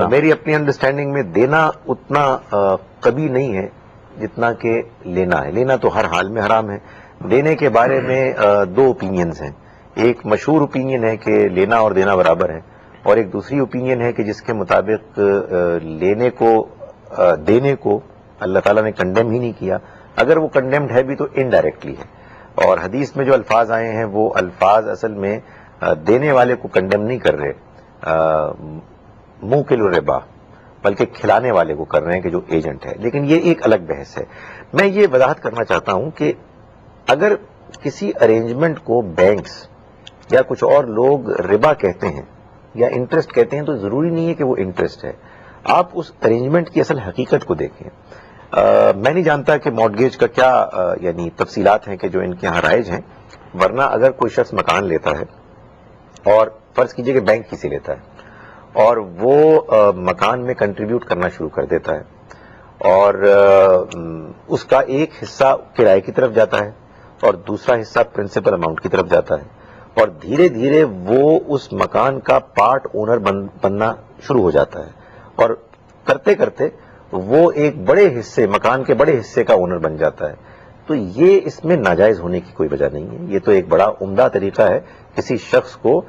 میری اپنی انڈرسٹینڈنگ میں دینا اتنا کبھی نہیں ہے جتنا کہ لینا ہے۔ لینا تو ہر حال میں حرام ہے۔ دینے کے بارے میں دو اوپینینز ہیں، ایک مشہور اوپینین ہے کہ لینا اور دینا برابر ہے، اور ایک دوسری اوپینین ہے کہ جس کے مطابق لینے کو دینے کو اللہ تعالیٰ نے کنڈیم ہی نہیں کیا، اگر وہ کنڈیمڈ ہے بھی تو انڈائریکٹلی ہے۔ اور حدیث میں جو الفاظ آئے ہیں وہ الفاظ اصل میں دینے والے کو کنڈیم نہیں کر رہے، موکل الربا، بلکہ کھلانے والے کو کر رہے ہیں کہ جو ایجنٹ ہے، لیکن یہ ایک الگ بحث ہے۔ میں یہ وضاحت کرنا چاہتا ہوں کہ اگر کسی ارینجمنٹ کو بینکس یا کچھ اور لوگ ربا کہتے ہیں یا انٹرسٹ کہتے ہیں تو ضروری نہیں ہے کہ وہ انٹرسٹ ہے، آپ اس ارینجمنٹ کی اصل حقیقت کو دیکھیں۔ میں نہیں جانتا کہ مارگیج کا کیا یعنی تفصیلات ہیں کہ جو ان کے یہاں رائج ہیں، ورنہ اگر کوئی شخص مکان لیتا ہے اور فرض کیجئے کہ بینک کسی لیتا ہے اور وہ مکان میں کنٹریبیوٹ کرنا شروع کر دیتا ہے اور اس کا ایک حصہ کرائے کی طرف جاتا ہے اور دوسرا حصہ پرنسپل اماؤنٹ کی طرف جاتا ہے، اور دھیرے دھیرے وہ اس مکان کا پارٹ اونر بننا شروع ہو جاتا ہے، اور کرتے کرتے وہ ایک بڑے حصے، مکان کے بڑے حصے کا اونر بن جاتا ہے، تو یہ اس میں ناجائز ہونے کی کوئی وجہ نہیں ہے۔ یہ تو ایک بڑا عمدہ طریقہ ہے کسی شخص کو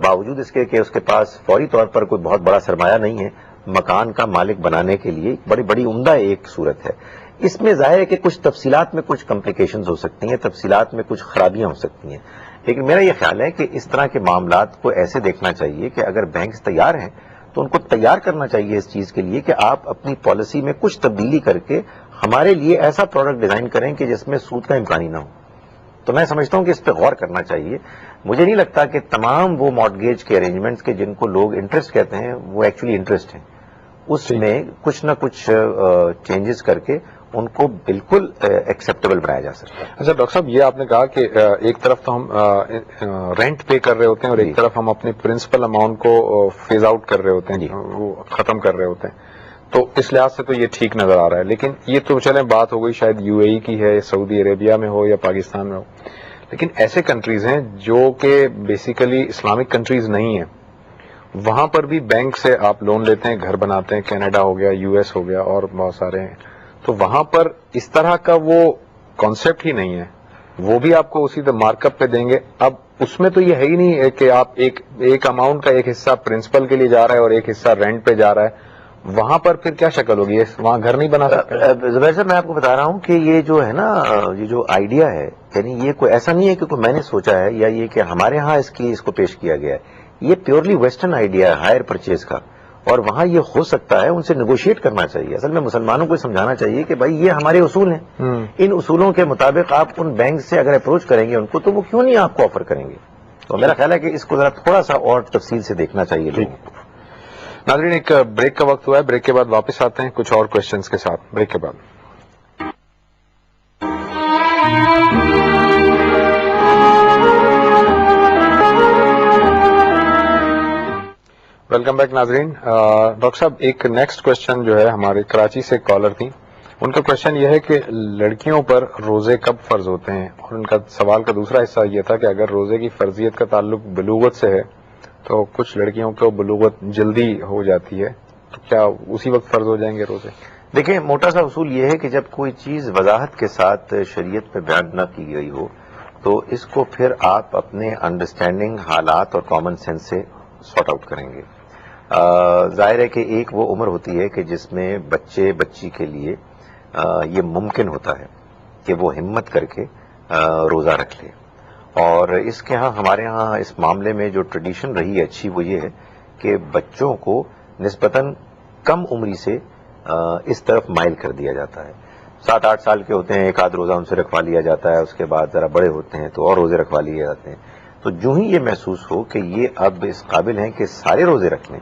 باوجود اس کے کہ اس کے پاس فوری طور پر کوئی بہت بڑا سرمایہ نہیں ہے، مکان کا مالک بنانے کے لیے بڑی بڑی عمدہ ایک صورت ہے۔ اس میں ظاہر ہے کہ کچھ تفصیلات میں کچھ کمپلیکیشنز ہو سکتی ہیں، تفصیلات میں کچھ خرابیاں ہو سکتی ہیں، لیکن میرا یہ خیال ہے کہ اس طرح کے معاملات کو ایسے دیکھنا چاہیے کہ اگر بینکس تیار ہیں تو ان کو تیار کرنا چاہیے اس چیز کے لیے کہ آپ اپنی پالیسی میں کچھ تبدیلی کر کے ہمارے لیے ایسا پروڈکٹ ڈیزائن کریں کہ جس میں سود کا امکان ہی نہ ہو۔ تو میں سمجھتا ہوں کہ اس پہ غور کرنا چاہیے۔ مجھے نہیں لگتا کہ تمام وہ مارگیج کے ارینجمنٹس کے جن کو لوگ انٹرسٹ کہتے ہیں وہ ایکچولی انٹرسٹ ہیں، اس میں کچھ نہ کچھ چینجز کر کے ان کو بالکل ایکسیپٹیبل بنایا جا سکتا ہے۔
اچھا ڈاکٹر صاحب، یہ آپ نے کہا کہ ایک طرف تو ہم رینٹ پے کر رہے ہوتے ہیں اور ایک طرف ہم اپنے پرنسپل اماؤنٹ کو فیز آؤٹ کر رہے ہوتے ہیں، وہ ختم کر رہے ہوتے ہیں، تو اس لحاظ سے تو یہ ٹھیک نظر آ رہا ہے۔ لیکن یہ تو چلیں بات ہو گئی شاید یو اے ای کی ہے، سعودی عربیہ میں ہو یا پاکستان میں ہو، لیکن ایسے کنٹریز ہیں جو کہ بیسیکلی اسلامک کنٹریز نہیں ہیں، وہاں پر بھی بینک سے آپ لون لیتے ہیں، گھر بناتے ہیں، کینیڈا ہو گیا، یو ایس ہو گیا اور بہت سارے ہیں، تو وہاں پر اس طرح کا وہ کانسیپٹ ہی نہیں ہے، وہ بھی آپ کو اسی مارک اپ پہ دیں گے۔ اب اس میں تو یہ ہے ہی نہیں ہے کہ آپ ایک اماؤنٹ کا ایک حصہ پرنسپل کے لیے جا رہا ہے اور ایک حصہ رینٹ پہ جا رہا ہے، وہاں پر پھر کیا شکل ہوگی؟ وہاں گھر نہیں بنا سکتے؟
زبیر صاحب میں آپ کو بتا رہا ہوں کہ یہ جو ہے نا، یہ جو آئیڈیا ہے، یعنی یہ کوئی ایسا نہیں ہے کہ کوئی میں نے سوچا ہے یا یہ کہ ہمارے ہاں اس کو پیش کیا گیا ہے، یہ پیورلی ویسٹرن آئیڈیا ہے ہائر پرچیز کا، اور وہاں یہ ہو سکتا ہے، ان سے نیگوشیٹ کرنا چاہیے۔ اصل میں مسلمانوں کو سمجھانا چاہیے کہ بھائی یہ ہمارے اصول ہیں، ان اصولوں کے مطابق آپ ان بینک سے اگر اپروچ کریں گے ان کو تو وہ کیوں نہیں آپ کو آفر کریں گے؟ تو میرا خیال ہے کہ اس کو ذرا تھوڑا سا اور تفصیل سے دیکھنا چاہیے لوگوں کو۔
ناظرین، ایک بریک کا وقت ہوا ہے، بریک کے بعد واپس آتے ہیں کچھ اور کوشچنز کے ساتھ، بریک کے بعد۔ ویلکم بیک ناظرین. ڈاکٹر صاحب ایک نیکسٹ کوشچن جو ہے ہمارے کراچی سے کالر تھی, ان کا کوشچن یہ ہے کہ لڑکیوں پر روزے کب فرض ہوتے ہیں, اور ان کا سوال کا دوسرا حصہ یہ تھا کہ اگر روزے کی فرضیت کا تعلق بلوغت سے ہے تو کچھ لڑکیوں کو بلوغت جلدی ہو جاتی ہے, تو کیا اسی وقت فرض ہو جائیں گے روزے؟
دیکھیں, موٹا سا اصول یہ ہے کہ جب کوئی چیز وضاحت کے ساتھ شریعت میں بیان نہ کی گئی ہو تو اس کو پھر آپ اپنے انڈرسٹینڈنگ, حالات اور کامن سینس سے سارٹ آؤٹ کریں گے. ظاہر ہے کہ ایک وہ عمر ہوتی ہے کہ جس میں بچے بچی کے لیے یہ ممکن ہوتا ہے کہ وہ ہمت کر کے روزہ رکھ لے, اور اس کے ہمارے ہاں اس معاملے میں جو ٹریڈیشن رہی ہے اچھی وہ یہ ہے کہ بچوں کو نسبتاً کم عمری سے اس طرف مائل کر دیا جاتا ہے. 7-8 سال کے ہوتے ہیں, ایک آدھ روزہ ان سے رکھوا لیا جاتا ہے, اس کے بعد ذرا بڑے ہوتے ہیں تو اور روزے رکھوا لیے جاتے ہیں. تو جو ہی یہ محسوس ہو کہ یہ اب اس قابل ہیں کہ سارے روزے رکھ لیں,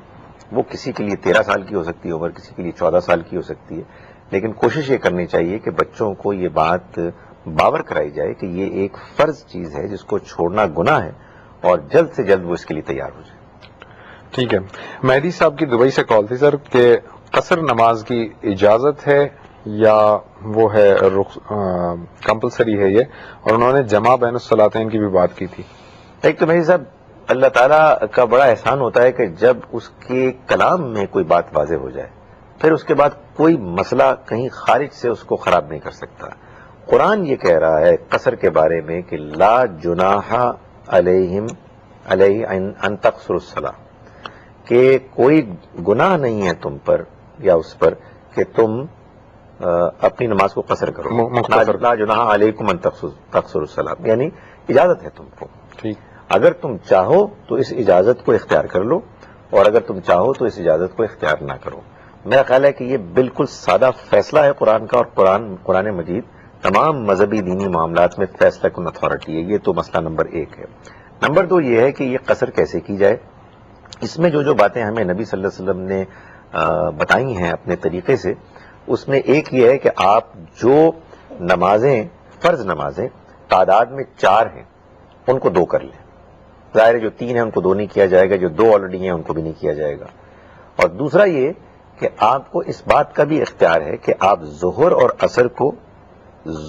وہ کسی کے لیے 13 سال کی ہو سکتی ہے عمر, کسی کے لیے 14 سال کی ہو سکتی ہے, لیکن کوشش یہ کرنی چاہیے کہ بچوں کو یہ بات باور کرائی جائے کہ یہ ایک فرض چیز ہے جس کو چھوڑنا گناہ ہے, اور جلد سے جلد وہ اس کے لیے تیار ہو جائے.
ٹھیک ہے. مہدی صاحب کی دبئی سے کال تھی سر کہ قصر نماز کی اجازت ہے یا وہ ہے کمپلسری ہے یہ, اور انہوں نے جمع بین الصلاتین کی بھی بات کی تھی.
ایک تو مہدی صاحب, اللہ تعالیٰ کا بڑا احسان ہوتا ہے کہ جب اس کے کلام میں کوئی بات واضح ہو جائے پھر اس کے بعد کوئی مسئلہ کہیں خارج سے اس کو خراب نہیں کر سکتا. قرآن یہ کہہ رہا ہے قصر کے بارے میں کہ لا جناح علیہم علیہ ان تقصروا الصلاۃ, کہ کوئی گناہ نہیں ہے تم پر یا اس پر کہ تم اپنی نماز کو قصر کرو. لا جناح علیکم ان تقصروا الصلاۃ, یعنی اجازت ہے تم کو.
ٹھیک,
اگر تم چاہو تو اس اجازت کو اختیار کر لو, اور اگر تم چاہو تو اس اجازت کو اختیار نہ کرو. میرا خیال ہے کہ یہ بالکل سادہ فیصلہ ہے قرآن کا, اور قرآن مجید تمام مذہبی دینی معاملات میں فیصلہ کن اتھارٹی ہے. یہ تو مسئلہ نمبر 1 ہے. نمبر 2 یہ ہے کہ یہ قصر کیسے کی جائے. اس میں جو باتیں ہمیں نبی صلی اللہ علیہ وسلم نے بتائی ہیں اپنے طریقے سے, اس میں ایک یہ ہے کہ آپ جو نمازیں, فرض نمازیں تعداد میں 4 ہیں ان کو 2 کر لیں. ظاہر ہے جو 3 ہیں ان کو 2 نہیں کیا جائے گا, جو 2 آلریڈی ہیں ان کو بھی نہیں کیا جائے گا. اور دوسرا یہ کہ آپ کو اس بات کا بھی اختیار ہے کہ آپ ظہر اور عصر کو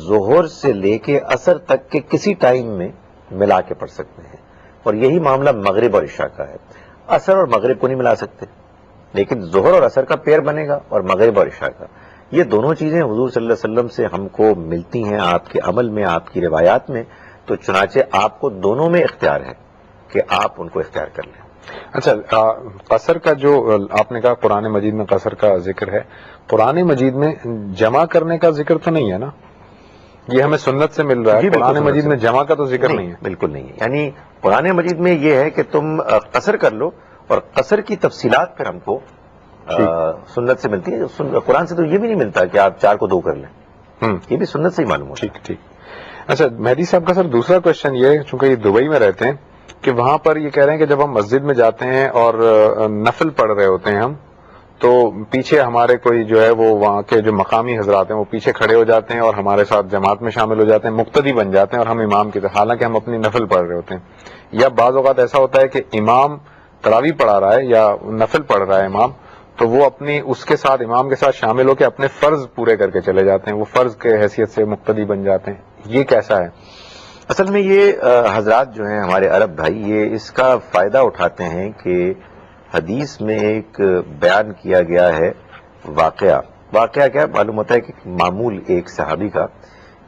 ظہر سے لے کے عصر تک کے کسی ٹائم میں ملا کے پڑھ سکتے ہیں, اور یہی معاملہ مغرب اور عشاء کا ہے. عصر اور مغرب کو نہیں ملا سکتے, لیکن ظہر اور عصر کا پیر بنے گا, اور مغرب اور عشاء کا. یہ دونوں چیزیں حضور صلی اللہ علیہ وسلم سے ہم کو ملتی ہیں آپ کے عمل میں, آپ کی روایات میں, تو چنانچہ آپ کو دونوں میں اختیار ہے کہ آپ ان کو اختیار کر لیں.
اچھا, قصر کا جو آپ نے کہا قرآن مجید میں قصر کا ذکر ہے, قرآن مجید میں جمع کرنے کا ذکر تو نہیں ہے نا؟ یہ ہمیں سنت سے مل رہا ہے. قرآن مجید میں جمع کا تو ذکر نہیں ہے.
بالکل نہیں ہے. یعنی قرآن مجید میں یہ ہے کہ تم قصر کر لو, اور قصر کی تفصیلات پھر ہم کو سنت سے ملتی ہے. قرآن سے تو یہ بھی نہیں ملتا کہ آپ 4 کو 2 کر لیں, یہ بھی سنت سے ہی معلوم ہوتا ہے.
ٹھیک ٹھیک. اچھا مہدی صاحب کا سر دوسرا کوشچن یہ ہے, چونکہ یہ دبئی میں رہتے ہیں, کہ وہاں پر یہ کہہ رہے ہیں کہ جب ہم مسجد میں جاتے ہیں اور نفل پڑھ رہے ہوتے ہیں ہم, تو پیچھے ہمارے کوئی جو ہے وہ وہاں کے جو مقامی حضرات ہیں وہ پیچھے کھڑے ہو جاتے ہیں اور ہمارے ساتھ جماعت میں شامل ہو جاتے ہیں, مقتدی بن جاتے ہیں, اور ہم امام کی طرح, حالانکہ ہم اپنی نفل پڑھ رہے ہوتے ہیں. یا بعض اوقات ایسا ہوتا ہے کہ امام تراویح پڑھا رہا ہے یا نفل پڑھ رہا ہے امام, تو وہ اپنی اس کے ساتھ امام کے ساتھ شامل ہو کے اپنے فرض پورے کر کے چلے جاتے ہیں, وہ فرض کے حیثیت سے مقتدی بن جاتے ہیں. یہ کیسا ہے؟
اصل میں یہ حضرات جو ہیں ہمارے عرب بھائی, یہ اس کا فائدہ اٹھاتے ہیں کہ حدیث میں ایک بیان کیا گیا ہے واقعہ کیا معلوم ہوتا ہے کہ معمول ایک صحابی کا,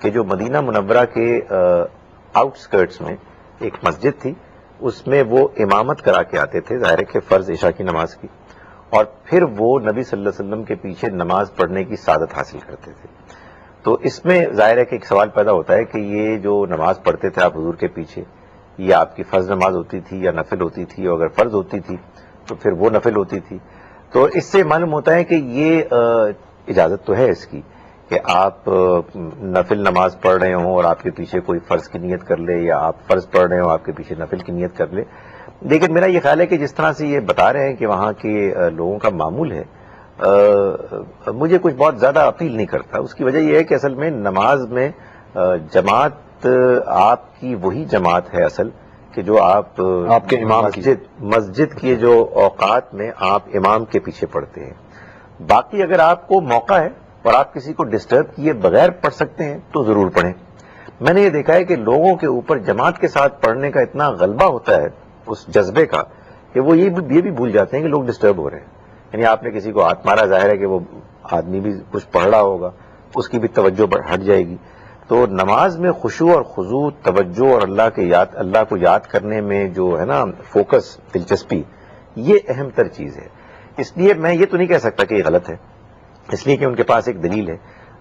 کہ جو مدینہ منورہ کے آؤٹ سکرٹس میں ایک مسجد تھی, اس میں وہ امامت کرا کے آتے تھے, ظاہر ہے کہ فرض عشاء کی نماز کی, اور پھر وہ نبی صلی اللہ علیہ وسلم کے پیچھے نماز پڑھنے کی سعادت حاصل کرتے تھے. تو اس میں ظاہر ہے کہ ایک سوال پیدا ہوتا ہے کہ یہ جو نماز پڑھتے تھے آپ حضور کے پیچھے, یہ آپ کی فرض نماز ہوتی تھی یا نفل ہوتی تھی, اور اگر فرض ہوتی تھی تو پھر وہ نفل ہوتی تھی. تو اس سے معلوم ہوتا ہے کہ یہ اجازت تو ہے اس کی کہ آپ نفل نماز پڑھ رہے ہوں اور آپ کے پیچھے کوئی فرض کی نیت کر لے, یا آپ فرض پڑھ رہے ہوں آپ کے پیچھے نفل کی نیت کر لے. لیکن میرا یہ خیال ہے کہ جس طرح سے یہ بتا رہے ہیں کہ وہاں کے لوگوں کا معمول ہے, مجھے کچھ بہت زیادہ اپیل نہیں کرتا. اس کی وجہ یہ ہے کہ اصل میں نماز میں جماعت آپ کی وہی جماعت ہے اصل کہ جو آپ
کے امام
مسجد کی جو اوقات میں آپ امام کے پیچھے پڑھتے ہیں. باقی اگر آپ کو موقع ہے اور آپ کسی کو ڈسٹرب کیے بغیر پڑھ سکتے ہیں تو ضرور پڑھیں. میں نے یہ دیکھا ہے کہ لوگوں کے اوپر جماعت کے ساتھ پڑھنے کا اتنا غلبہ ہوتا ہے اس جذبے کا کہ وہ یہ بھی بھول جاتے ہیں کہ لوگ ڈسٹرب ہو رہے ہیں. یعنی آپ نے کسی کو ہاتھ مارا، ظاہر ہے کہ وہ آدمی بھی کچھ پڑھ رہا ہوگا، اس کی بھی توجہ ہٹ جائے گی. تو نماز میں خشوع اور خضوع، توجہ اور اللہ کو یاد کرنے میں جو ہے نا فوکس، دلچسپی، یہ اہم تر چیز ہے. اس لیے میں یہ تو نہیں کہہ سکتا کہ یہ غلط ہے، اس لیے کہ ان کے پاس ایک دلیل ہے،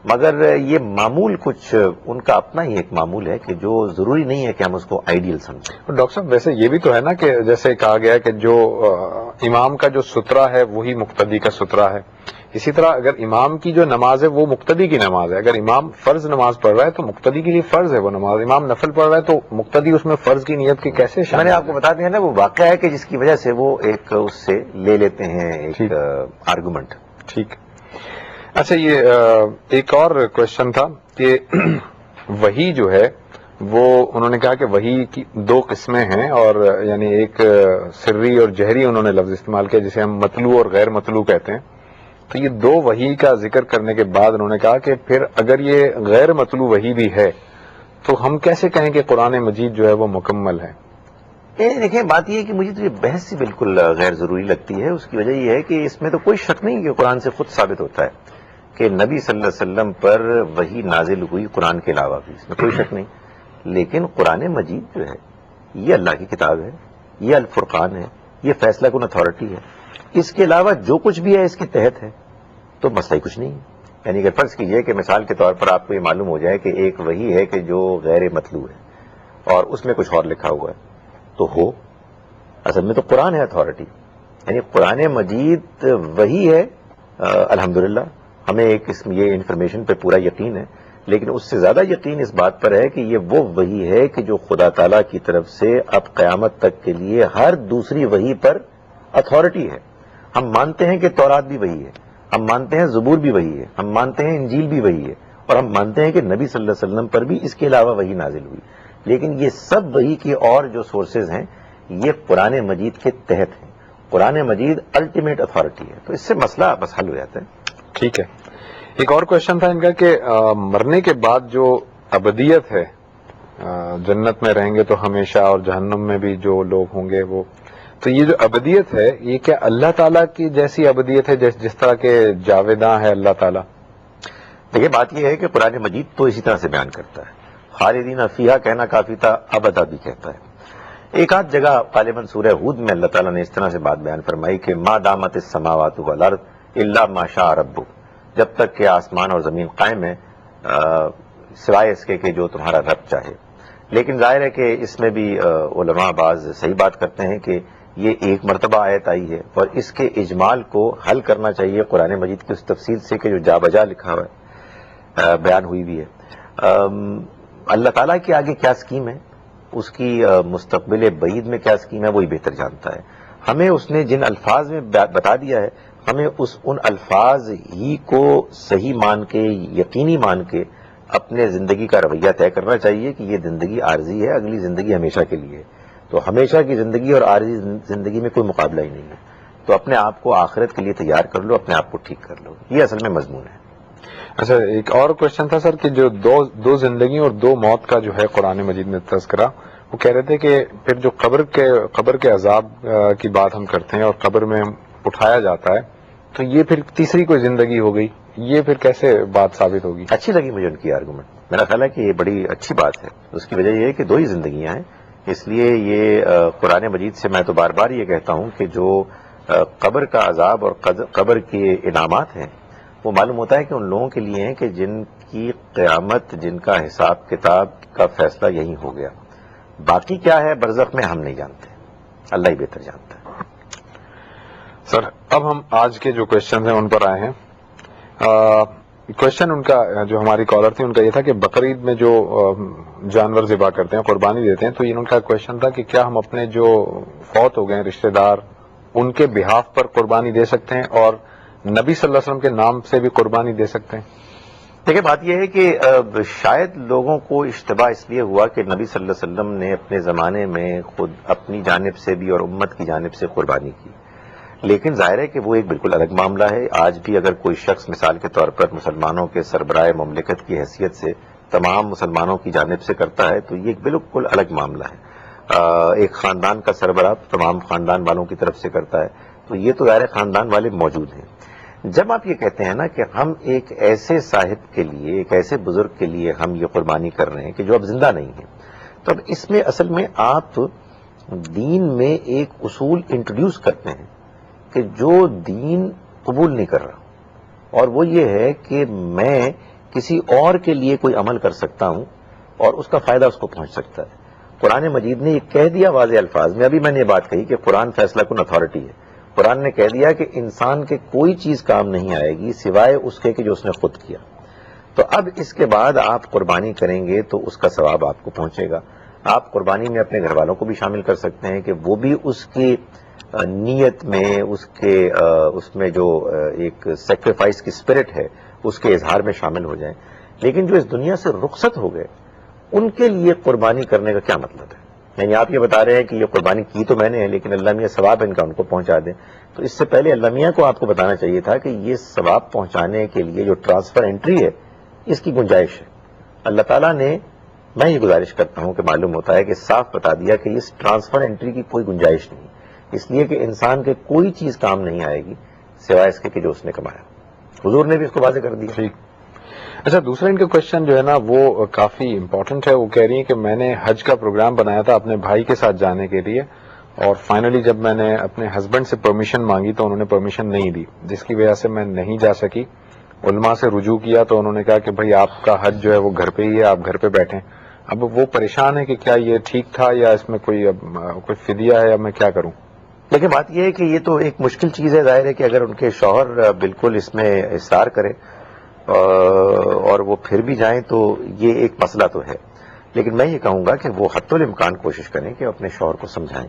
مگر یہ معمول کچھ ان کا اپنا ہی ایک معمول ہے کہ جو ضروری نہیں ہے کہ ہم اس کو آئیڈیل سمجھیں.
ڈاکٹر صاحب ویسے یہ بھی تو ہے نا کہ جیسے کہا گیا ہے کہ جو امام کا جو سترہ ہے وہی مقتدی کا سترہ ہے. اسی طرح اگر امام کی جو نماز ہے وہ مقتدی کی نماز ہے. اگر امام فرض نماز پڑھ رہا ہے تو مقتدی کے لیے فرض ہے وہ نماز. امام نفل پڑھ رہا ہے تو مقتدی اس میں فرض کی نیت کی کیسے شامل؟
میں نے آپ کو بتا دیا نا، وہ واقعہ ہے کہ جس کی وجہ سے وہ ایک اس سے لے لیتے ہیں ایک آرگومنٹ.
ٹھیک. اچھا، یہ ایک اور کوشچن تھا کہ وحی جو ہے وہ انہوں نے کہا کہ وحی کی دو قسمیں ہیں، اور یعنی ایک سری اور جہری انہوں نے لفظ استعمال کیا جسے ہم مطلوع اور غیر مطلوع کہتے ہیں. تو یہ دو وحی کا ذکر کرنے کے بعد انہوں نے کہا کہ پھر اگر یہ غیر مطلوع وحی بھی ہے تو ہم کیسے کہیں کہ قرآن مجید جو ہے وہ مکمل ہے؟
دیکھیں، بات یہ ہے کہ مجھے تو یہ بحث ہی بالکل غیر ضروری لگتی ہے. اس کی وجہ یہ ہے کہ اس میں تو کوئی شک نہیں کہ قرآن سے خود ثابت ہوتا ہے کہ نبی صلی اللہ علیہ وسلم پر وحی نازل ہوئی قرآن کے علاوہ بھی، اس میں کوئی شک نہیں. لیکن قرآن مجید جو ہے یہ اللہ کی کتاب ہے، یہ الفرقان ہے، یہ فیصلہ کن اتھارٹی ہے. اس کے علاوہ جو کچھ بھی ہے اس کے تحت ہے، تو مسئلہ ہی کچھ نہیں ہے. یعنی اگر فرض کیجئے کہ مثال کے طور پر آپ کو یہ معلوم ہو جائے کہ ایک وحی ہے کہ جو غیر مطلوع ہے اور اس میں کچھ اور لکھا ہوا ہے تو ہو، اصل میں تو قرآن ہے اتھارٹی. یعنی قرآن مجید وحی ہے، الحمدللہ ہمیں ایک یہ انفارمیشن پہ پورا یقین ہے. لیکن اس سے زیادہ یقین اس بات پر ہے کہ یہ وہ وحی ہے کہ جو خدا تعالیٰ کی طرف سے اب قیامت تک کے لیے ہر دوسری وحی پر اتھارٹی ہے. ہم مانتے ہیں کہ تورات بھی وحی ہے، ہم مانتے ہیں زبور بھی وحی ہے، ہم مانتے ہیں انجیل بھی وحی ہے، اور ہم مانتے ہیں کہ نبی صلی اللہ علیہ وسلم پر بھی اس کے علاوہ وحی نازل ہوئی. لیکن یہ سب وحی کی اور جو سورسز ہیں یہ قرآن مجید کے تحت ہیں. قرآن مجید الٹیمیٹ اتھارٹی ہے. تو اس سے مسئلہ بس حل ہو جاتا ہے.
ٹھیک ہے. ایک اور کوشچن تھا ان کا کہ مرنے کے بعد جو ابدیت ہے، جنت میں رہیں گے تو ہمیشہ اور جہنم میں بھی جو لوگ ہوں گے وہ، تو یہ جو ابدیت ہے یہ کیا اللہ تعالیٰ کی جیسی ابدیت ہے جس طرح کے جاویداں ہے اللہ تعالیٰ؟
دیکھیے، بات یہ ہے کہ قرآن مجید تو اسی طرح سے بیان کرتا ہے. خالدین فیہا کہنا کافی تھا، ابدا بھی کہتا ہے. ایک آدھ جگہ غالباً سورہ ہود میں اللہ تعالیٰ نے اس طرح سے بات بیان فرمائی کہ ما دامت السماوات والارض الا ما شاء ربک، جب تک کہ آسمان اور زمین قائم ہے سوائے اس کے کہ جو تمہارا رب چاہے. لیکن ظاہر ہے کہ اس میں بھی علماء بعض صحیح بات کرتے ہیں کہ یہ ایک مرتبہ آیت آئی ہے اور اس کے اجمال کو حل کرنا چاہیے قرآن مجید کی اس تفصیل سے کہ جو جا بجا لکھا ہوا ہے، بیان ہوئی بھی ہے. اللہ تعالیٰ کی آگے کیا سکیم ہے، اس کی مستقبل بعید میں کیا سکیم ہے وہی بہتر جانتا ہے. ہمیں اس نے جن الفاظ میں بتا دیا ہے ہمیں ان الفاظ ہی کو صحیح مان کے، یقینی مان کے اپنے زندگی کا رویہ طے کرنا چاہیے کہ یہ زندگی عارضی ہے، اگلی زندگی ہمیشہ کے لیے ہے. تو ہمیشہ کی زندگی اور عارضی زندگی میں کوئی مقابلہ ہی نہیں ہے. تو اپنے آپ کو آخرت کے لیے تیار کر لو، اپنے آپ کو ٹھیک کر لو. یہ اصل میں مضمون ہے.
اچھا، ایک اور کوشچن تھا سر کہ جو دو زندگی اور دو موت کا جو ہے قرآن مجید میں تذکرہ، وہ کہہ رہے تھے کہ پھر جو قبر کے عذاب کی بات ہم کرتے ہیں اور قبر میں اٹھایا جاتا ہے تو یہ پھر تیسری کوئی زندگی ہو گئی، یہ پھر کیسے بات ثابت ہوگی؟
اچھی لگی مجھے ان کی آرگومنٹ. میرا خیال ہے کہ یہ بڑی اچھی بات ہے. اس کی وجہ یہ ہے کہ دو ہی زندگیاں ہیں. اس لیے یہ قرآن مجید سے میں تو بار بار یہ کہتا ہوں کہ جو قبر کا عذاب اور قبر کے انعامات ہیں وہ معلوم ہوتا ہے کہ ان لوگوں کے لیے ہیں کہ جن کی قیامت، جن کا حساب کتاب کا فیصلہ یہی ہو گیا. باقی کیا ہے برزخ میں ہم نہیں جانتے، اللہ ہی بہتر جانتا ہے.
سر اب ہم آج کے جو کوشچن ہیں ان پر آئے ہیں. کوشچن ان کا جو ہماری کالر تھی ان کا یہ تھا کہ بقرعید میں جو جانور ذبح کرتے ہیں، قربانی دیتے ہیں، تو ان کا کوشچن تھا کہ کیا ہم اپنے جو فوت ہو گئے ہیں رشتہ دار ان کے بہاف پر قربانی دے سکتے ہیں اور نبی صلی اللہ علیہ وسلم کے نام سے بھی قربانی دے سکتے ہیں؟
دیکھیں بات یہ ہے کہ شاید لوگوں کو اشتباہ اس لیے ہوا کہ نبی صلی اللہ علیہ وسلم نے اپنے زمانے میں خود اپنی جانب سے بھی اور امت کی جانب سے قربانی کی، لیکن ظاہر ہے کہ وہ ایک بالکل الگ معاملہ ہے. آج بھی اگر کوئی شخص مثال کے طور پر مسلمانوں کے سربراہ مملکت کی حیثیت سے تمام مسلمانوں کی جانب سے کرتا ہے تو یہ ایک بالکل الگ معاملہ ہے. ایک خاندان کا سربراہ تمام خاندان والوں کی طرف سے کرتا ہے تو یہ تو ظاہر خاندان والے موجود ہیں. جب آپ یہ کہتے ہیں نا کہ ہم ایک ایسے صاحب کے لیے، ایک ایسے بزرگ کے لیے ہم یہ قربانی کر رہے ہیں کہ جو اب زندہ نہیں ہے، تو اب اس میں اصل میں آپ دین میں ایک اصول انٹروڈیوس کرتے ہیں کہ جو دین قبول نہیں کر رہا، اور وہ یہ ہے کہ میں کسی اور کے لیے کوئی عمل کر سکتا ہوں اور اس کا فائدہ اس کو پہنچ سکتا ہے. قرآن مجید نے یہ کہہ دیا واضح الفاظ میں، ابھی میں نے یہ بات کہی کہ قرآن فیصلہ کن اتھارٹی ہے. قرآن نے کہہ دیا کہ انسان کے کوئی چیز کام نہیں آئے گی سوائے اس کے کہ جو اس نے خود کیا. تو اب اس کے بعد آپ قربانی کریں گے تو اس کا ثواب آپ کو پہنچے گا. آپ قربانی میں اپنے گھر والوں کو بھی شامل کر سکتے ہیں کہ وہ بھی اس کی نیت میں، اس میں جو ایک سیکریفائس کی اسپرٹ ہے اس کے اظہار میں شامل ہو جائیں. لیکن جو اس دنیا سے رخصت ہو گئے ان کے لیے قربانی کرنے کا کیا مطلب ہے؟ یعنی آپ یہ بتا رہے ہیں کہ یہ قربانی کی تو میں نے ہے لیکن اللہ میاں ثواب ان کا ان کو پہنچا دیں. تو اس سے پہلے اللہ میاں کو آپ کو بتانا چاہیے تھا کہ یہ ثواب پہنچانے کے لیے جو ٹرانسفر انٹری ہے اس کی گنجائش ہے. اللہ تعالیٰ نے، میں یہ گزارش کرتا ہوں کہ معلوم ہوتا ہے کہ صاف بتا دیا کہ اس ٹرانسفر انٹری کی کوئی گنجائش نہیں، اس لیے کہ انسان کے کوئی چیز کام نہیں آئے گی سوائے اس کے کہ جو اس نے کمایا. حضور نے بھی اس کو واضح کر دیا.
ٹھیک. اچھا، دوسرا ان کا کوشچن جو ہے نا وہ کافی امپورٹنٹ ہے. وہ کہہ رہی ہیں کہ میں نے حج کا پروگرام بنایا تھا اپنے بھائی کے ساتھ جانے کے لیے، اور فائنلی جب میں نے اپنے ہسبینڈ سے پرمیشن مانگی تو انہوں نے پرمیشن نہیں دی، جس کی وجہ سے میں نہیں جا سکی. علماء سے رجوع کیا تو انہوں نے کہا کہ بھائی آپ کا حج جو ہے وہ گھر پہ ہی ہے، آپ گھر پہ بیٹھیں. اب وہ پریشان ہے کہ کیا یہ ٹھیک تھا یا اس میں کوئی فدیہ ہے یا میں کیا کروں؟
لیکن بات یہ ہے کہ یہ تو ایک مشکل چیز ہے. ظاہر ہے کہ اگر ان کے شوہر بالکل اس میں اصرار کرے اور وہ پھر بھی جائیں تو یہ ایک مسئلہ تو ہے. لیکن میں یہ کہوں گا کہ وہ حتی الامکان کوشش کریں کہ اپنے شوہر کو سمجھائیں،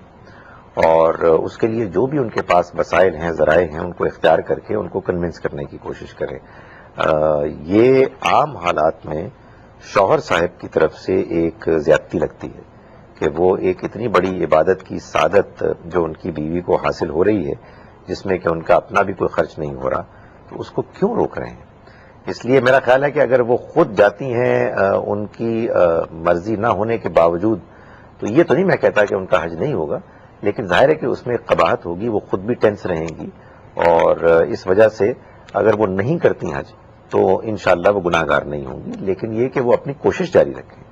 اور اس کے لیے جو بھی ان کے پاس وسائل ہیں، ذرائع ہیں، ان کو اختیار کر کے ان کو کنونس کرنے کی کوشش کریں. یہ عام حالات میں شوہر صاحب کی طرف سے ایک زیادتی لگتی ہے کہ وہ ایک اتنی بڑی عبادت کی سعادت جو ان کی بیوی کو حاصل ہو رہی ہے، جس میں کہ ان کا اپنا بھی کوئی خرچ نہیں ہو رہا، تو اس کو کیوں روک رہے ہیں؟ اس لیے میرا خیال ہے کہ اگر وہ خود جاتی ہیں ان کی مرضی نہ ہونے کے باوجود، تو یہ تو نہیں میں کہتا کہ ان کا حج نہیں ہوگا، لیکن ظاہر ہے کہ اس میں قباحت ہوگی، وہ خود بھی ٹینس رہیں گی، اور اس وجہ سے اگر وہ نہیں کرتی حج تو انشاءاللہ وہ گناہ گار نہیں ہوں گی. لیکن یہ کہ وہ اپنی کوشش جاری رکھیں،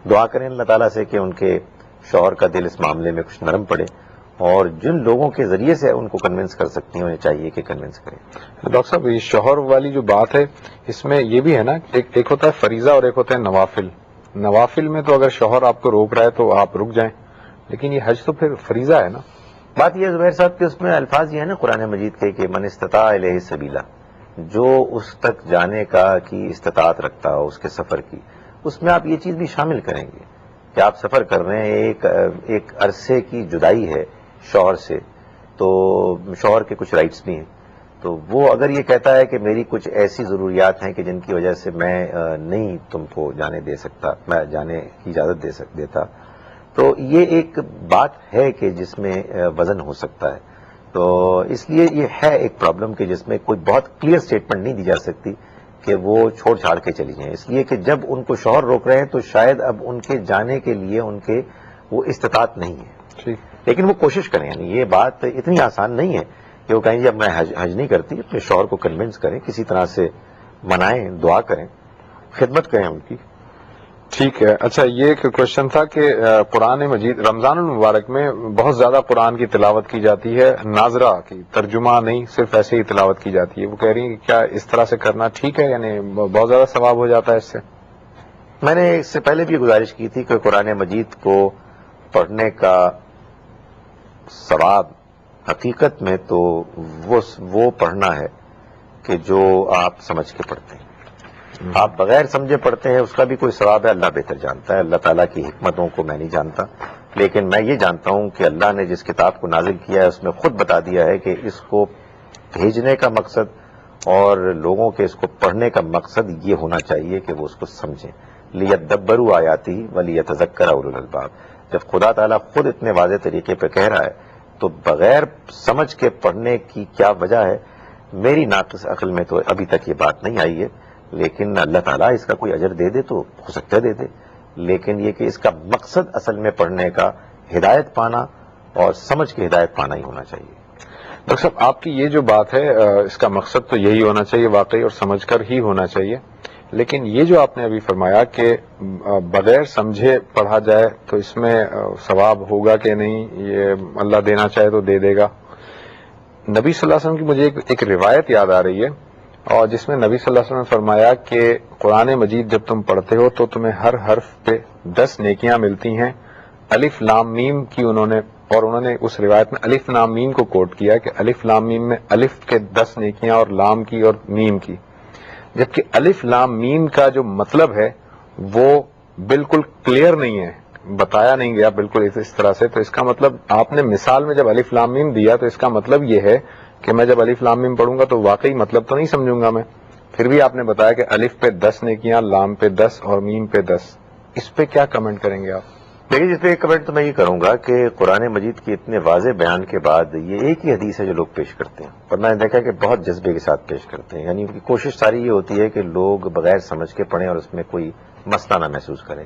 دعا کریں اللہ تعالیٰ سے کہ ان کے شوہر کا دل اس معاملے میں کچھ نرم پڑے، اور جن لوگوں کے ذریعے سے ان کو کنونس کر سکتی ہیں انہیں چاہیے کہ کنونس کریں.
ڈاکٹر صاحب، یہ شوہر والی جو بات ہے اس میں یہ بھی ہے نا، ایک ہوتا ہے فریضہ اور ایک ہوتا ہے نوافل. نوافل میں تو اگر شوہر آپ کو روک رہا ہے تو آپ رک جائیں، لیکن یہ حج تو پھر فریضہ ہے نا.
بات یہ ہے زبیر صاحب کہ اس میں الفاظ یہ ہے نا قرآن مجید کے کہ من استطاع الیہ سبیلا، جو اس تک جانے کا کی استطاعت رکھتا ہو اس کے سفر کی، اس میں آپ یہ چیز بھی شامل کریں گے کہ آپ سفر کر رہے ہیں، ایک عرصے کی جدائی ہے شوہر سے، تو شوہر کے کچھ رائٹس بھی ہیں. تو وہ اگر یہ کہتا ہے کہ میری کچھ ایسی ضروریات ہیں کہ جن کی وجہ سے میں نہیں تم کو جانے دے سکتا، میں جانے کی اجازت دیتا، تو یہ ایک بات ہے کہ جس میں وزن ہو سکتا ہے. تو اس لیے یہ ہے ایک پرابلم کہ جس میں کوئی بہت کلیئر سٹیٹمنٹ نہیں دی جا سکتی کہ وہ چھوڑ چھاڑ کے چلی جائیں، اس لیے کہ جب ان کو شوہر روک رہے ہیں تو شاید اب ان کے جانے کے لیے ان کے وہ استطاعت نہیں ہے. لیکن وہ کوشش کریں، یعنی یہ بات اتنی آسان نہیں ہے کہ وہ کہیں جب میں حج نہیں کرتی. اپنے شوہر کو کنونس کریں، کسی طرح سے منائیں، دعا کریں، خدمت کریں ان کی.
ٹھیک ہے. اچھا، یہ ایک کوشچن تھا کہ قرآن مجید رمضان المبارک میں بہت زیادہ قرآن کی تلاوت کی جاتی ہے، ناظرہ کی، ترجمہ نہیں، صرف ایسے ہی تلاوت کی جاتی ہے. وہ کہہ رہی ہیں کہ کیا اس طرح سے کرنا ٹھیک ہے، یعنی بہت زیادہ ثواب ہو جاتا ہے اس سے؟
میں نے اس سے پہلے بھی گزارش کی تھی کہ قرآن مجید کو پڑھنے کا ثواب حقیقت میں تو وہ پڑھنا ہے کہ جو آپ سمجھ کے پڑھتے ہیں. آپ بغیر سمجھے پڑھتے ہیں، اس کا بھی کوئی ثواب ہے، اللہ بہتر جانتا ہے. اللہ تعالیٰ کی حکمتوں کو میں نہیں جانتا، لیکن میں یہ جانتا ہوں کہ اللہ نے جس کتاب کو نازل کیا ہے اس میں خود بتا دیا ہے کہ اس کو بھیجنے کا مقصد اور لوگوں کے اس کو پڑھنے کا مقصد یہ ہونا چاہیے کہ وہ اس کو سمجھیں. لیدبروا آیاتہ ولیتذکر اولو الالباب. جب خدا تعالیٰ خود اتنے واضح طریقے پہ کہہ رہا ہے تو بغیر سمجھ کے پڑھنے کی کیا وجہ ہے؟ میری ناقص عقل میں تو ابھی تک یہ بات نہیں آئی ہے، لیکن اللہ تعالیٰ اس کا کوئی اجر دے دے تو ہو سکتا ہے دے دے. لیکن یہ کہ اس کا مقصد اصل میں پڑھنے کا ہدایت پانا اور سمجھ کے ہدایت پانا ہی ہونا چاہیے.
ڈاکٹر صاحب، آپ کی یہ جو بات ہے اس کا مقصد تو یہی ہونا چاہیے واقعی، اور سمجھ کر ہی ہونا چاہیے. لیکن یہ جو آپ نے ابھی فرمایا کہ بغیر سمجھے پڑھا جائے تو اس میں ثواب ہوگا کہ نہیں، یہ اللہ دینا چاہے تو دے دے گا. نبی صلی اللہ علیہ وسلم کی مجھے ایک روایت یاد آ رہی ہے، اور جس میں نبی صلی اللہ علیہ وسلم نے فرمایا کہ قرآن مجید جب تم پڑھتے ہو تو تمہیں ہر حرف پہ 10 نیکیاں ملتی ہیں. الف لام میم کی انہوں نے اس روایت میں الف لام میم کو کوٹ کیا کہ الف لام میم میں الف کے 10 نیکیاں اور لام کی اور میم کی، جبکہ الف لام میم کا جو مطلب ہے وہ بالکل کلیئر نہیں ہے، بتایا نہیں گیا بالکل اس طرح سے. تو اس کا مطلب آپ نے مثال میں جب الف لام میم دیا تو اس کا مطلب یہ ہے کہ میں جب الف لام میم پڑھوں گا تو واقعی مطلب تو نہیں سمجھوں گا میں. پھر بھی آپ نے بتایا کہ الف پہ 10 نیکیاں، لام پہ 10 اور میم پہ 10. اس پہ کیا کمنٹ کریں گے آپ؟
لیکن جس پہ ایک کمنٹ تو میں یہ کروں گا کہ قرآن مجید کی اتنے واضح بیان کے بعد یہ ایک ہی حدیث ہے جو لوگ پیش کرتے ہیں، اور میں نے دیکھا کہ بہت جذبے کے ساتھ پیش کرتے ہیں. یعنی ان کی کوشش ساری یہ ہوتی ہے کہ لوگ بغیر سمجھ کے پڑھیں اور اس میں کوئی مسئلہ نہ محسوس کریں.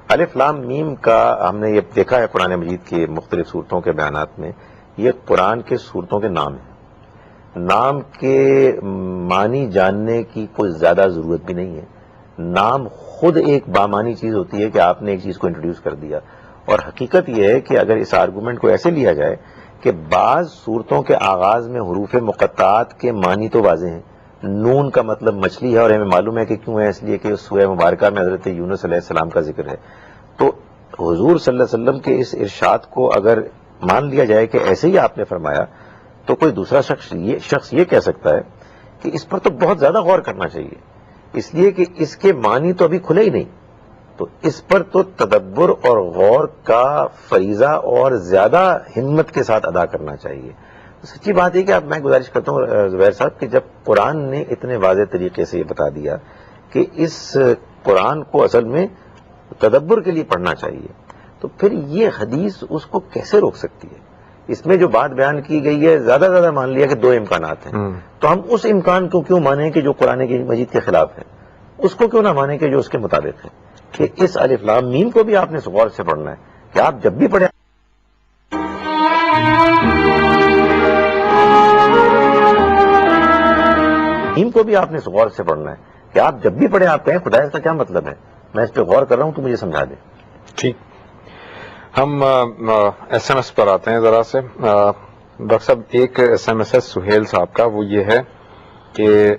الف لام میم کا ہم نے یہ دیکھا ہے قرآن مجید کی مختلف صورتوں کے بیانات میں، یہ قرآن کے صورتوں کے نام ہیں. نام کے معنی جاننے کی کوئی زیادہ ضرورت بھی نہیں ہے. نام خود ایک بامانی چیز ہوتی ہے کہ آپ نے ایک چیز کو انٹروڈیوس کر دیا. اور حقیقت یہ ہے کہ اگر اس آرگومنٹ کو ایسے لیا جائے کہ بعض صورتوں کے آغاز میں حروف مقطعات کے معنی تو واضح ہیں. نون کا مطلب مچھلی ہے، اور ہمیں معلوم ہے کہ کیوں ہے، اس لیے کہ سورہ مبارکہ میں حضرت یونس علیہ السلام کا ذکر ہے. تو حضور صلی اللہ علیہ وسلم کے اس ارشاد کو اگر مان لیا جائے کہ ایسے ہی آپ نے فرمایا تو کوئی دوسرا شخص یہ کہہ سکتا ہے کہ اس پر تو بہت زیادہ غور کرنا چاہیے، اس لیے کہ اس کے معنی تو ابھی کھلے ہی نہیں. تو اس پر تو تدبر اور غور کا فریضہ اور زیادہ ہمت کے ساتھ ادا کرنا چاہیے. سچی بات ہے کہ اب میں گزارش کرتا ہوں زبیر صاحب کہ جب قرآن نے اتنے واضح طریقے سے یہ بتا دیا کہ اس قرآن کو اصل میں تدبر کے لیے پڑھنا چاہیے، تو پھر یہ حدیث اس کو کیسے روک سکتی ہے؟ اس میں جو بات بیان کی گئی ہے زیادہ مان لیا کہ 2 امکانات ہیں، تو ہم اس امکان کو کیوں مانیں کہ جو قرآن مجید کے خلاف ہے؟ اس کو کیوں نہ مانیں کہ جو اس کے مطابق ہے؟ کہ اس الف لام میم کو بھی آپ نے غور سے پڑھنا ہے، کہ آپ جب بھی پڑھیں میم کو بھی آپ نے غور سے پڑھنا ہے، کہ آپ جب بھی پڑھیں آپ کہیں خدا اس کا کیا مطلب ہے، میں اس پہ غور کر رہا ہوں تو مجھے سمجھا دیں.
ٹھیک، ہم ایس ایم ایس پر آتے ہیں ذرا سے. ڈاکٹر صاحب، ایک ایس ایم ایس ہے سہیل صاحب کا، وہ یہ ہے کہ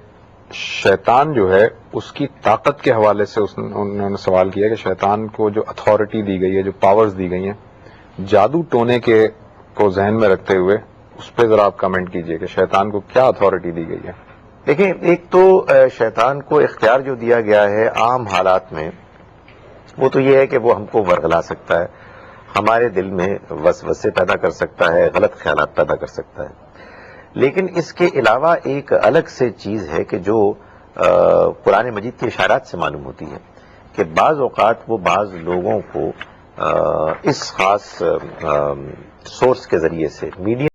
شیطان جو ہے اس کی طاقت کے حوالے سے انہوں نے سوال کیا کہ شیطان کو جو اتھارٹی دی گئی ہے، جو پاورز دی گئی ہیں جادو ٹونے کے کو ذہن میں رکھتے ہوئے، اس پہ ذرا آپ کمنٹ کیجئے کہ شیطان کو کیا اتھارٹی دی گئی ہے.
دیکھیں، ایک تو شیطان کو اختیار جو دیا گیا ہے عام حالات میں، وہ تو یہ ہے کہ وہ ہم کو ورغلا سکتا ہے، ہمارے دل میں وسوسے پیدا کر سکتا ہے، غلط خیالات پیدا کر سکتا ہے. لیکن اس کے علاوہ ایک الگ سے چیز ہے کہ جو قرآن مجید کے اشارات سے معلوم ہوتی ہے کہ بعض اوقات وہ بعض لوگوں کو اس خاص سورس کے ذریعے سے میڈیا